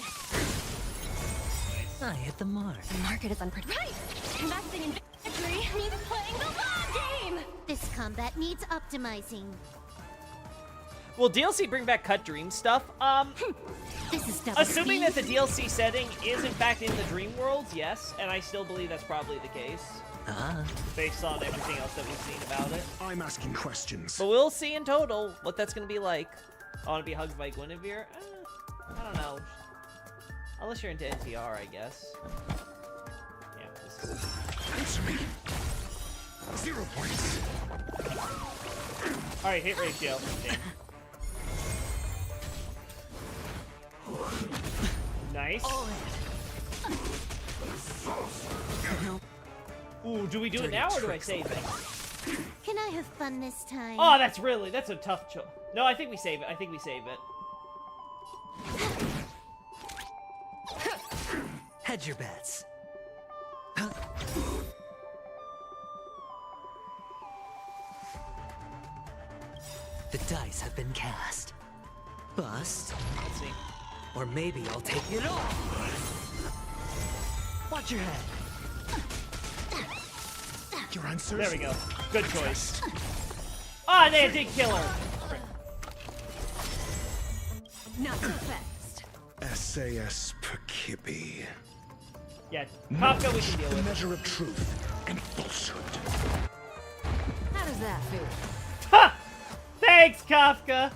I hit the mark. The market is unpredictable. Right! Investing in victory means playing the long game! This combat needs optimizing. Will DLC bring back Cut Dream stuff? This is double Assuming speed. that the DLC setting is in fact in the Dream Worlds, yes, and I still believe that's probably the case, Ah, based on everything else that we've seen about it. I'm asking questions. But we'll see in total what that's gonna be like. I want to be hugged by Guinevere? I don't know. Unless you're into NTR, I guess. Yeah, this is... Answer me. 0 points. Alright, hit ratio. Damn. Nice. Ooh, do we do it now or do I save it? Can I have fun this time? Oh, that's a tough choice. No, I think we save it. I think we save it. hedge your bets. The dice have been cast. Bust. Let's see. Or maybe I'll take it all. Watch your head. Your answers? There we go. Good choice. Ah, they did kill her. Not so fast. SAS Perkibi. Yeah, Kafka we can deal The with. measure of truth and falsehood. How does that feel? Ha! Thanks, Kafka.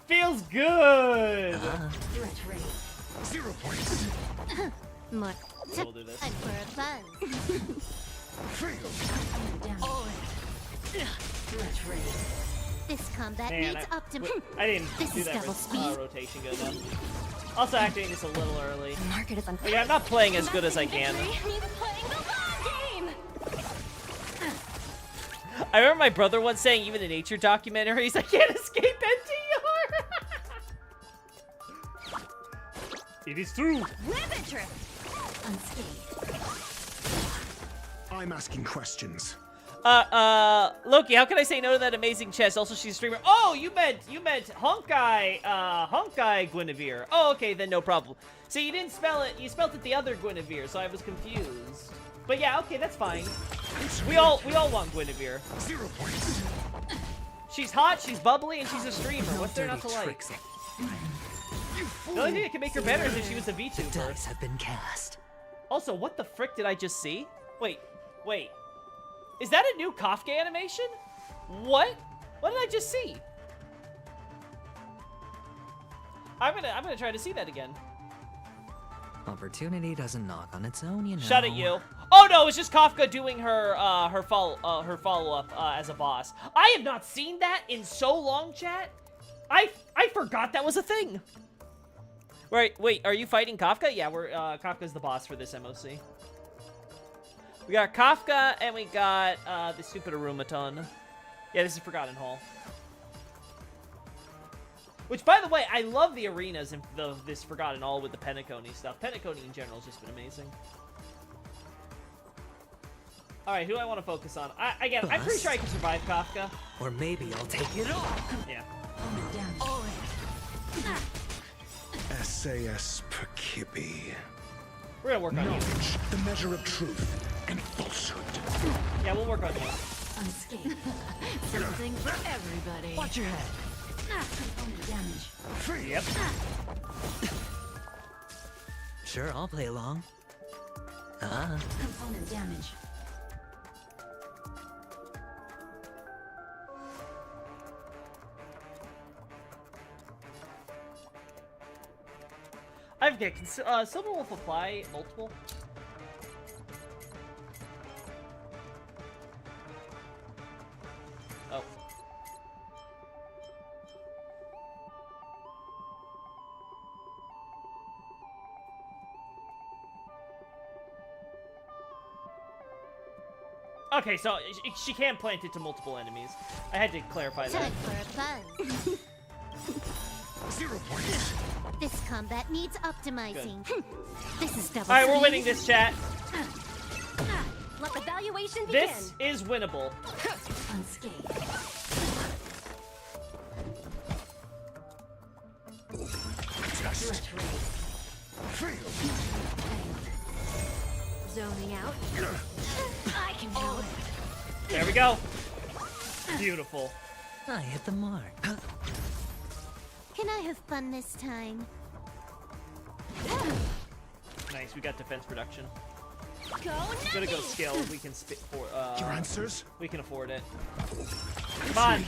Feels good. 0 points. More. We'll do this. Time for a buzz. Fail. This combat Man, needs optim. I didn't This do is that double speed. rotation good enough. Also activating this a little early. The market is Like, I'm not playing as good as I can. Investing in victory means playing the long game! I remember my brother once saying, even in nature documentaries, I can't escape NTR. It is true. Ribbit drift. Unscathed. I'm asking questions. Loki, how can I say no to that amazing chest? Also, she's a streamer. Oh, you meant Honkai Guinevere. Oh, okay, then no problem. See, you didn't spell it. You spelled it the other Guinevere, so I was confused. But yeah, okay, that's fine. We all want Guinevere. 0 points. She's hot, she's bubbly, and she's a streamer. No What's there not to dirty like? tricks. The only thing that can make her better is if she was a The VTuber. dice have been cast. Also, what the frick did I just see? Wait. Is that a new Kafka animation? What? What did I just see? I'm gonna try to see that again. Opportunity doesn't knock on its own, you know. Shut it, you. Oh no, it's just Kafka doing her follow-up as a boss. I have not seen that in so long, chat. I forgot that was a thing. Wait, are you fighting Kafka? Yeah, we're Kafka's the boss for this MOC. We got Kafka and we got the stupid Arumaton. Yeah, this is Forgotten Hall. Which, by the way, I love the arenas in this Forgotten Hall with the Penacony stuff. Penacony in general has just been amazing. Alright, who do I want to focus on? Again, I'm pretty sure I can survive Kafka. Or maybe I'll take it all. Yeah. SAS Perkibi. We're gonna work on you. Knowledge, the measure of truth and falsehood. Yeah, we'll work on you. Unscathed. Something for everybody. Watch your head. Component damage. Yep. Sure, I'll play along. Component damage. I've got Silver Wolf apply multiple. Oh. Okay, so she can plant it to multiple enemies. I had to clarify that. Time for a buzz. 0 points. This combat needs optimizing. This is double. Alright, we're speed. winning this, chat. Let the valuation begin. This is winnable. Unscathed. Test. Fail. Zoning out. I can help. There we go. Beautiful. I hit the mark. Can I have fun this time? Nice, we got defense production. Go nuts. Gonna go skill. We can spit for Your answers? we can afford it. Come on.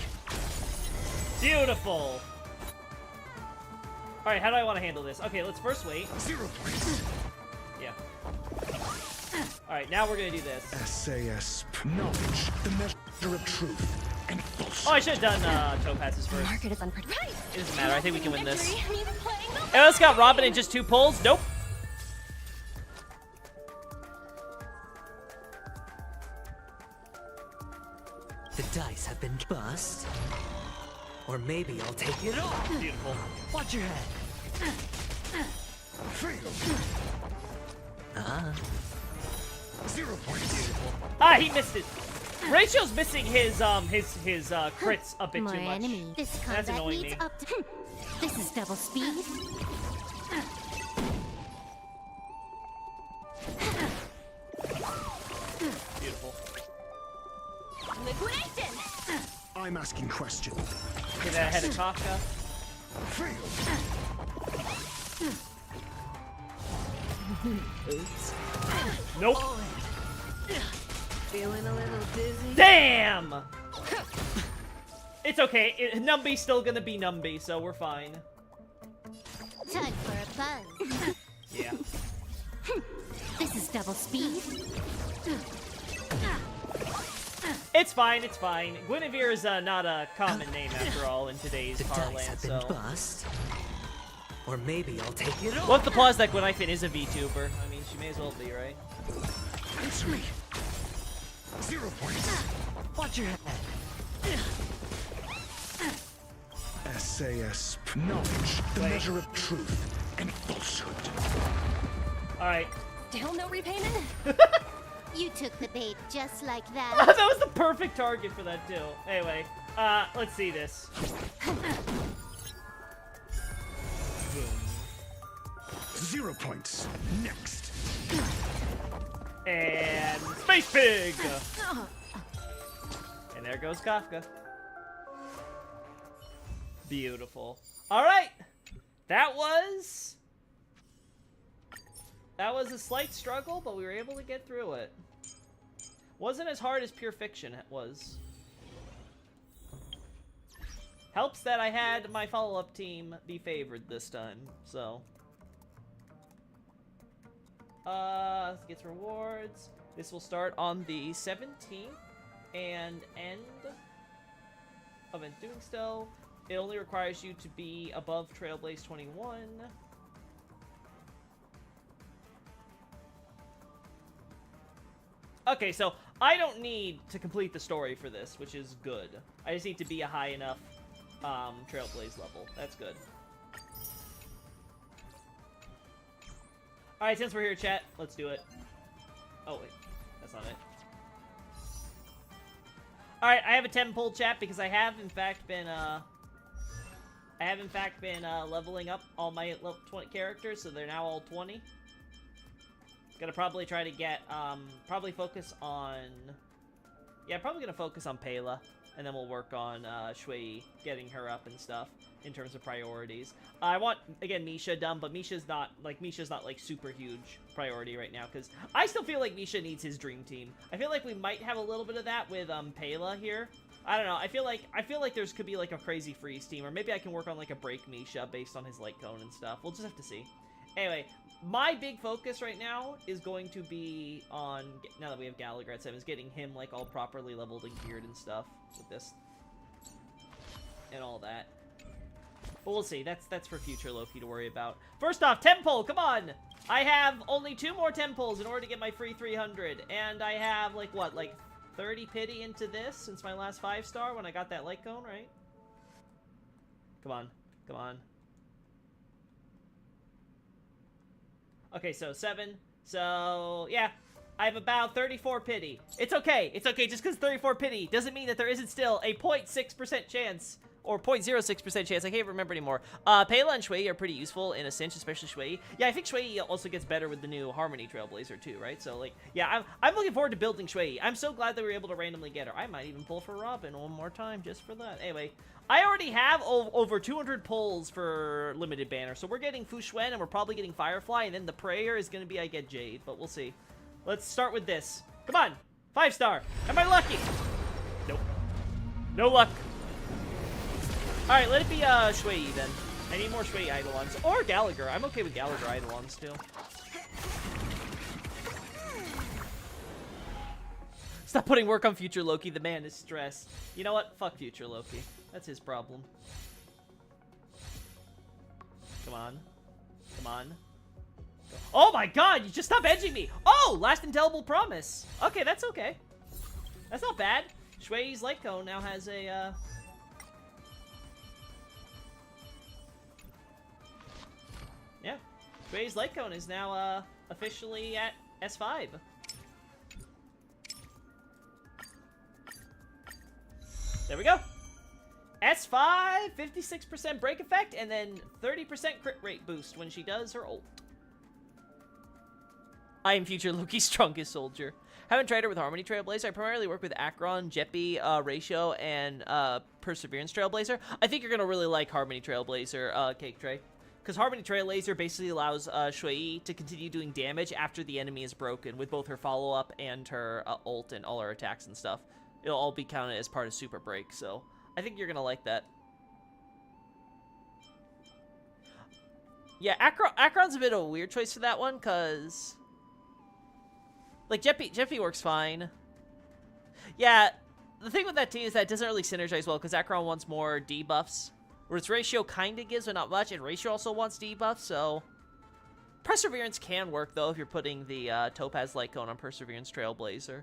Beautiful. Alright, how do I want to handle this? Okay, let's first wait. 0 points. Yeah. Alright, now we're gonna do this. SAS knowledge, the measure of truth and Oh, falsehood. I should have done Topaz's The first. market is unpredictable. Right. It doesn't matter, I think we can win this. Victory means playing the Hey, let's got Robin in just 2 pulls. Nope. The dice have been bust. Or maybe I'll take it all. Beautiful. Watch your head. Fail. 0 points. Ah, he missed it. Rachel's missing his crits a bit More too much. enemy. This That's combat annoying needs me. This is double speed. Beautiful. liquidation. I'm asking questions. Get that ahead of Kafka. Fail. Nope. Feeling a little dizzy. Damn! It's okay. Numby's still gonna be Numby, so we're fine. Time for a buzz. Yeah. This is double speed. It's fine, it's fine. Guinevere is not a common name after all in today's The dice parlance, have been so... bust. Or maybe I'll take it all. We'll have to pause that Gwenifin is a VTuber. I mean, she may as well be, right? Answer me. 0 points. Watch your head. SAS knowledge, the Wait. measure of truth and falsehood. Alright. Still no repayment? You took the bait just like that that. was the perfect target for that, too. Anyway, let's see this. 0 points. Next. And Space Pig! And there goes Kafka. Beautiful. Alright! That was a slight struggle, but we were able to get through it. Wasn't as hard as Pure Fiction was. Helps that I had my follow-up team be favored this time, so. Gets rewards. This will start on the 17th and end event doing so. It only requires you to be above Trailblaze 21. Okay, so I don't need to complete the story for this, which is good. I just need to be a high enough Trailblaze level. That's good. Alright, since we're here, chat, let's do it. Oh, wait. That's not it. Alright, I have a 10 pull chat because I have, in fact, been, leveling up all my level 20 characters, so they're now all 20. Gonna probably try to get, probably focus on... Yeah, probably gonna focus on Pela, and then we'll work on, Shui, getting her up and stuff, in terms of priorities. I want, again, Misha done, but Misha's not, like, super huge priority right now, because I still feel like Misha needs his dream team. I feel like we might have a little bit of that with, Pela here. I don't know, I feel like there's could be, like, a crazy freeze team, or maybe I can work on, like, a break Misha based on his light cone and stuff. We'll just have to see. Anyway, my big focus right now is going to be on, now that we have Gallagher at 7, is getting him, like, all properly leveled and geared and stuff with this. And all that. But we'll see. That's for future Loki to worry about. First off, Temple, come on! I have only 2 more Temples in order to get my free 300. And I have, like, what, like 30 pity into this since my last 5-star when I got that light cone, right? Come on. Come on. Okay, so 7. So, yeah. I have about 34 pity. It's okay. It's okay. Just because 34 pity doesn't mean that there isn't still a 0.6% chance. Or 0.06% chance. I can't remember anymore. Pela and Shui are pretty useful in a cinch, especially Shui. Yeah, I think Shui also gets better with the new Harmony Trailblazer too, right? So, like, yeah, I'm looking forward to building Shui. I'm so glad that we were able to randomly get her. I might even pull for Robin one more time just for that. Anyway, I already have over 200 pulls for Limited Banner. So we're getting Fu Xuan and we're probably getting Firefly. And then the prayer is going to be I get Jade. But we'll see. Let's start with this. Come on. 5-star. Am I lucky? Nope. No luck. Alright, let it be Shui then. I need more Shui Eidolons. Or Gallagher. I'm okay with Gallagher Eidolons too. Stop putting work on Future Loki. The man is stressed. You know what? Fuck Future Loki. That's his problem. Come on. Come on. Oh my god! You just stop edging me! Oh! Last Indelible Promise. Okay, that's okay. That's not bad. Shui's Light Cone now has a, Yeah. Shui's Light Cone is now, officially at S5. There we go. S5, 56% break effect, and then 30% crit rate boost when she does her ult. I am Future Loki's strongest soldier. Haven't tried her with Harmony Trailblazer. I primarily work with Akron, Jeppy, Ratio, and Perseverance Trailblazer. I think you're going to really like Harmony Trailblazer, Cake Tray. Because Harmony Trailblazer basically allows Shui to continue doing damage after the enemy is broken with both her follow-up and her ult and all her attacks and stuff. It'll all be counted as part of Super Break, so I think you're going to like that. Yeah, Akron's a bit of a weird choice for that one, because... like, Jeppy works fine. Yeah, the thing with that team is that it doesn't really synergize well, because Akron wants more debuffs. Whereas Ratio kind of gives, but not much, and Ratio also wants debuffs, so... Perseverance can work, though, if you're putting the Topaz Light Cone on Perseverance Trailblazer.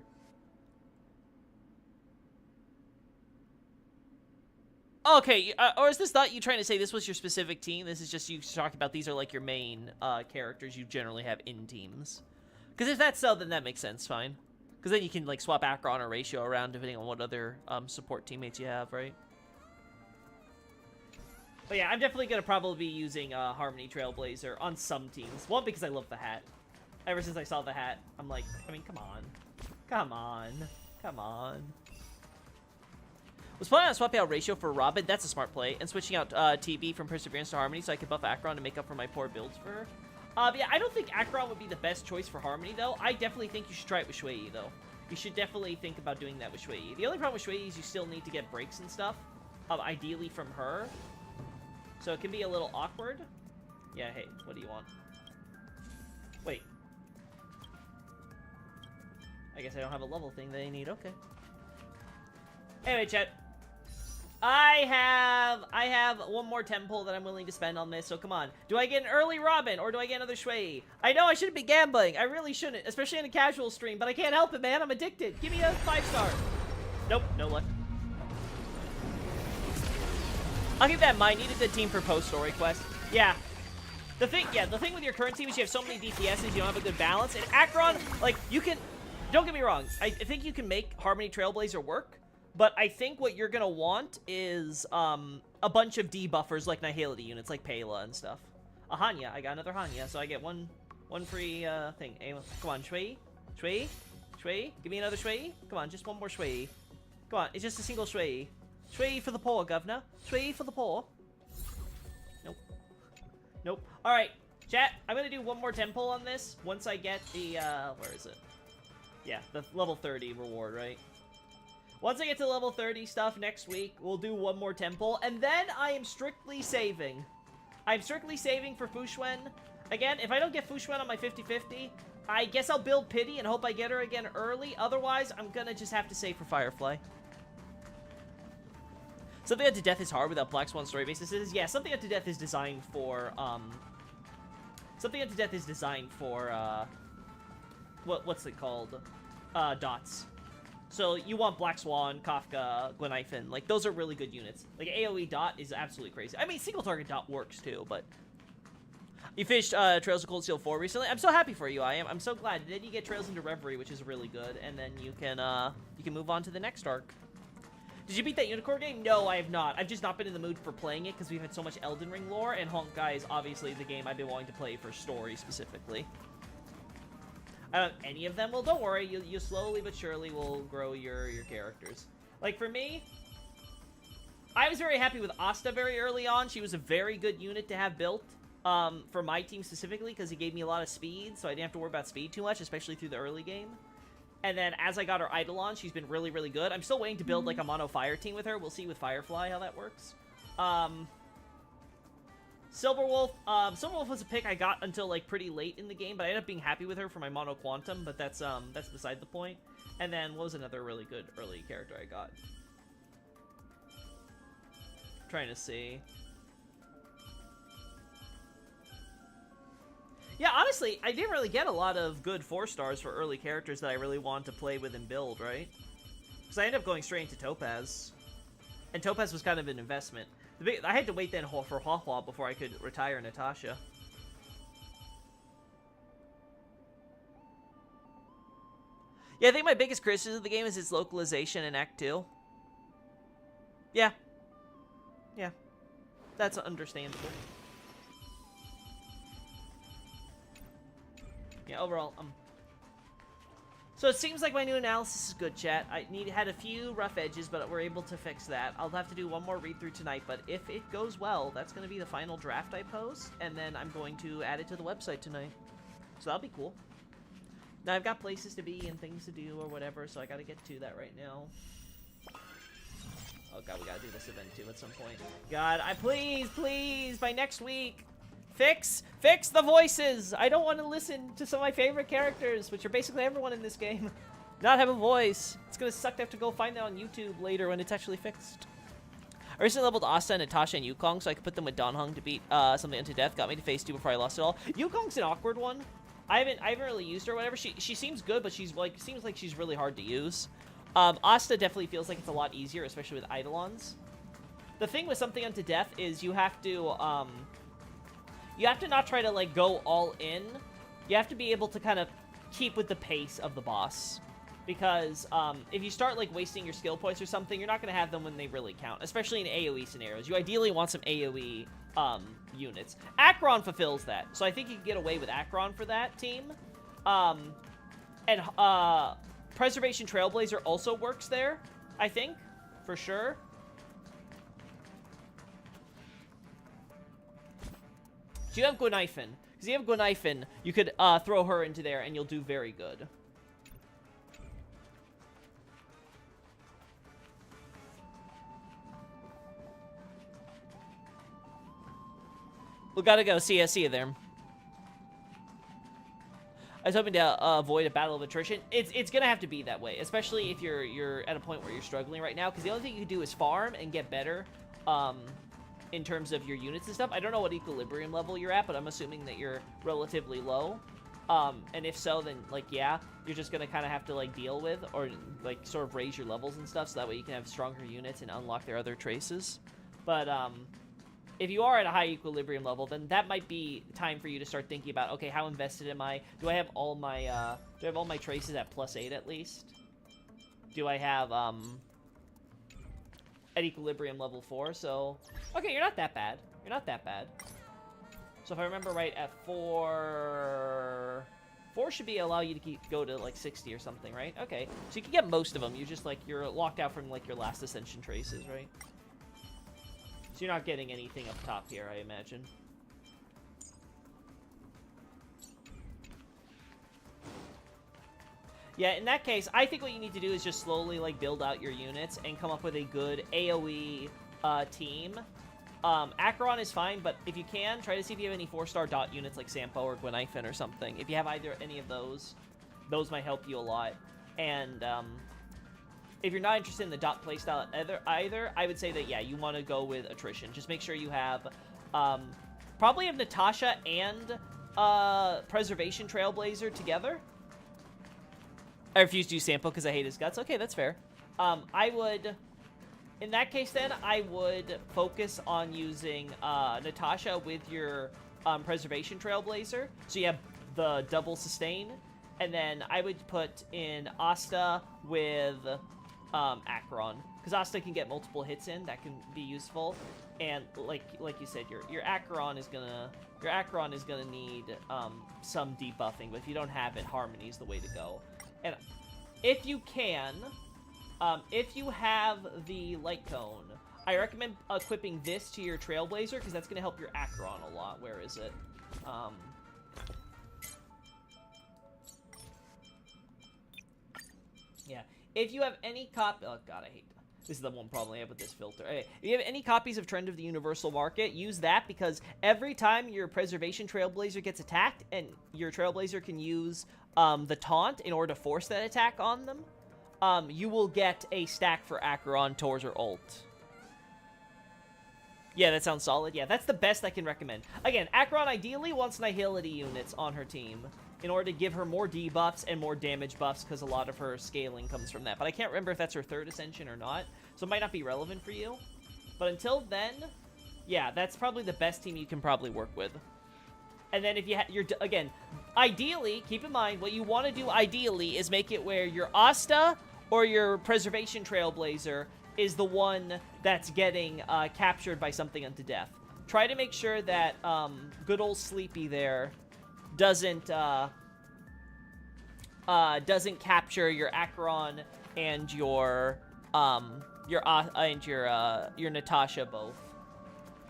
Okay, or is this not you trying to say this was your specific team? This is just you talking about these are like your main characters you generally have in teams. Because if that's so, then that makes sense, fine. Because then you can like swap Acheron or Ratio around depending on what other support teammates you have, right? But yeah, I'm definitely going to probably be using Harmony Trailblazer on some teams. One, because I love the hat. Ever since I saw the hat, I'm like, I mean, come on. Come on. Come on. Was planning on swapping out Ratio for Robin. That's a smart play. And switching out TB from Perseverance to Harmony so I could buff Acheron to make up for my poor builds for her. Yeah, I don't think Acheron would be the best choice for Harmony, though. I definitely think you should try it with Shui, though. You should definitely think about doing that with Shui. The only problem with Shui is you still need to get breaks and stuff. Ideally from her. So it can be a little awkward. Yeah, hey, what do you want? Wait. I guess I don't have a level thing that I need. Okay. Anyway, chat. I have one more temple that I'm willing to spend on this, so come on. Do I get an early Robin, or do I get another Shui? I know I shouldn't be gambling. I really shouldn't, especially in a casual stream, but I can't help it, man. I'm addicted. Give me a 5-star. Nope, no luck. I'll keep that in mind. Needed the team for post-story quest. Yeah. The thing with your current team is you have so many DPSs, you don't have a good balance. And Acheron, like, you can... Don't get me wrong. I think you can make Harmony Trailblazer work. But I think what you're gonna want is a bunch of debuffers like Nihility units, like Pela and stuff. A Hanya. I got another Hanya, so I get one free thing. Hey, come on, Shui. Shui? Shui? Give me another Shui. Come on, just one more Shui. Come on, it's just a single Shui. Shui for the poor, governor. Shui for the poor. Nope. Nope. Alright, chat, I'm gonna do one more temple on this once I get the, where is it? Yeah, the level 30 reward, right? Once I get to level 30 stuff next week, we'll do one more temple, and then I am strictly saving. I'm strictly saving for Fushuen. Again, if I don't get Fushuen on my 50-50, I guess I'll build Pity and hope I get her again early. Otherwise, I'm gonna just have to save for Firefly. Something Unto Death is hard without Black Swan story bases. Yeah, Something Unto Death is designed for, Something Unto Death is designed for, what's it called? Dots. So you want Black Swan, Kafka, Glenithan. Like, those are really good units. Like, AoE Dot is absolutely crazy. I mean, single target Dot works too, but... You finished Trails of Cold Steel 4 recently? I'm so happy for you, I am. I'm so glad. Then you get Trails into Reverie, which is really good, and then you can move on to the next arc. Did you beat that Unicorn game? No, I have not. I've just not been in the mood for playing it because we've had so much Elden Ring lore, and Honkai is obviously the game I've been wanting to play for story specifically. I don't have any of them. Well, don't worry. You slowly but surely will grow your characters. Like, for me, I was very happy with Asta very early on. She was a very good unit to have built for my team specifically because it gave me a lot of speed, so I didn't have to worry about speed too much, especially through the early game. And then as I got her Eidolon, she's been really, really good. I'm still waiting to build, like, a mono fire team with her. We'll see with Firefly how that works. Silverwolf. Silverwolf was a pick I got until, like, pretty late in the game, but I ended up being happy with her for my mono Quantum, but that's beside the point. And then, what was another really good early character I got? I'm trying to see. Yeah, honestly, I didn't really get a lot of good 4-stars for early characters that I really wanted to play with and build, right? Because I ended up going straight into Topaz. And Topaz was kind of an investment. I had to wait then for Huahua before I could retire Natasha. Yeah, I think my biggest criticism of the game is its localization in Act 2. Yeah. Yeah. That's understandable. Yeah, overall, So it seems like my new analysis is good, chat. I had a few rough edges, but we're able to fix that. I'll have to do one more read-through tonight, but if it goes well, that's going to be the final draft I post, and then I'm going to add it to the website tonight. So that'll be cool. Now, I've got places to be and things to do or whatever, so I got to get to that right now. Oh, God, we got to do this event, too, at some point. God, please, by next week... Fix the voices! I don't want to listen to some of my favorite characters, which are basically everyone in this game, not have a voice. It's gonna suck to have to go find that on YouTube later when it's actually fixed. I recently leveled Asta, Natasha, and Yukong so I could put them with Danheng to beat Something Unto Death. Got me to phase 2 before I lost it all. Yukong's an awkward one. I haven't really used her or whatever. She seems good, but seems like she's really hard to use. Asta definitely feels like it's a lot easier, especially with Eidolons. the thing with something unto death is you have to not try to like go all in. You have to be able to kind of keep with the pace of the boss. Because if you start like wasting your skill points or something, you're not going to have them when they really count, especially in AoE scenarios. You ideally want some AoE units. Acheron fulfills that, so I think you can get away with Acheron for that team. And Preservation Trailblazer also works there, I think, for sure. So you have Gwenaifen. Because you have Gwenaifen, you could throw her into there and you'll do very good. We gotta go. See you there. I was hoping to avoid a battle of attrition. It's gonna have to be that way, especially if you're at a point where you're struggling right now. Because the only thing you can do is farm and get better, in terms of your units and stuff. I don't know what equilibrium level you're at, but I'm assuming that you're relatively low. And if so, then like yeah, you're just gonna kind of have to like deal with or like sort of raise your levels and stuff, so that way you can have stronger units and unlock their other traces. But if you are at a high equilibrium level, then that might be time for you to start thinking about, okay, how invested am I? Do I have all my traces at +8 at least? Do I have at equilibrium level 4? So okay, you're not that bad. You're not that bad. So if I remember right, at 4 should be allow you to go to like 60 or something, right? Okay, so you can get most of them. You're locked out from like your last ascension traces, right? So you're not getting anything up top here, I imagine. Yeah, in that case, I think what you need to do is just slowly like build out your units and come up with a good AoE team. Acheron is fine, but if you can, try to see if you have any 4-star dot units like Sampo or Gwenaifen or something. If you have any of those might help you a lot. And if you're not interested in the dot playstyle either, I would say that, yeah, you want to go with attrition. Just make sure you have, probably have Natasha and Preservation Trailblazer together. I refuse to use Sampo because I hate his guts. Okay, that's fair. In that case then, I would focus on using Natasha with your Preservation Trailblazer. So you have the double sustain. And then I would put in Asta with Acheron, because Asta can get multiple hits in. That can be useful. And like you said, your Acheron is gonna need some debuffing. But if you don't have it, Harmony is the way to go. And if you can, if you have the Light Cone, I recommend equipping this to your Trailblazer, because that's gonna help your Acheron a lot. Where is it? Yeah. If you have any oh god, I hate this is the one problem I have with this filter. Okay. If you have any copies of Trend of the Universal Market, use that, because every time your Preservation Trailblazer gets attacked, and your Trailblazer can use the taunt in order to force that attack on them, you will get a stack for Acheron, Tors, or ult. Yeah, that sounds solid. Yeah, that's the best I can recommend. Again, Acheron ideally wants Nihility units on her team in order to give her more debuffs and more damage buffs, because a lot of her scaling comes from that. But I can't remember if that's her 3rd ascension or not, so it might not be relevant for you. But until then, yeah, that's probably the best team you can probably work with. And then if you're again, ideally, keep in mind, what you want to do ideally is make it where your Asta or your Preservation Trailblazer is the one that's getting captured by something unto death. Try to make sure that good old Sleepy there doesn't capture your Acheron and your Natasha both.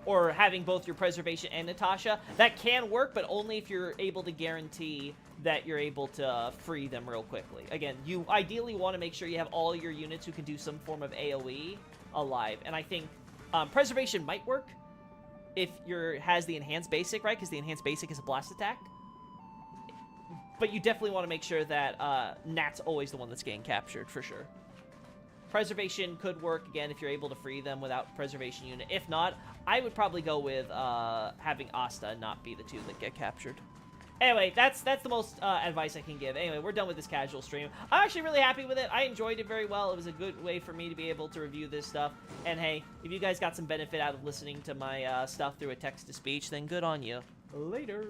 Or having both your Preservation and Natasha. That can work, but only if you're able to guarantee that you're able to free them real quickly. Again, you ideally want to make sure you have all your units who can do some form of AoE alive. And I think Preservation might work if has the Enhanced Basic, right? Because the Enhanced Basic is a blast attack. But you definitely want to make sure that Nat's always the one that's getting captured, for sure. Preservation could work, again, if you're able to free them without Preservation unit. If not, I would probably go with having Asta not be the two that get captured. Anyway, that's the most advice I can give. Anyway, we're done with this casual stream. I'm actually really happy with it. I enjoyed it very well. It was a good way for me to be able to review this stuff. And hey, if you guys got some benefit out of listening to my stuff through a text-to-speech, then good on you. Later.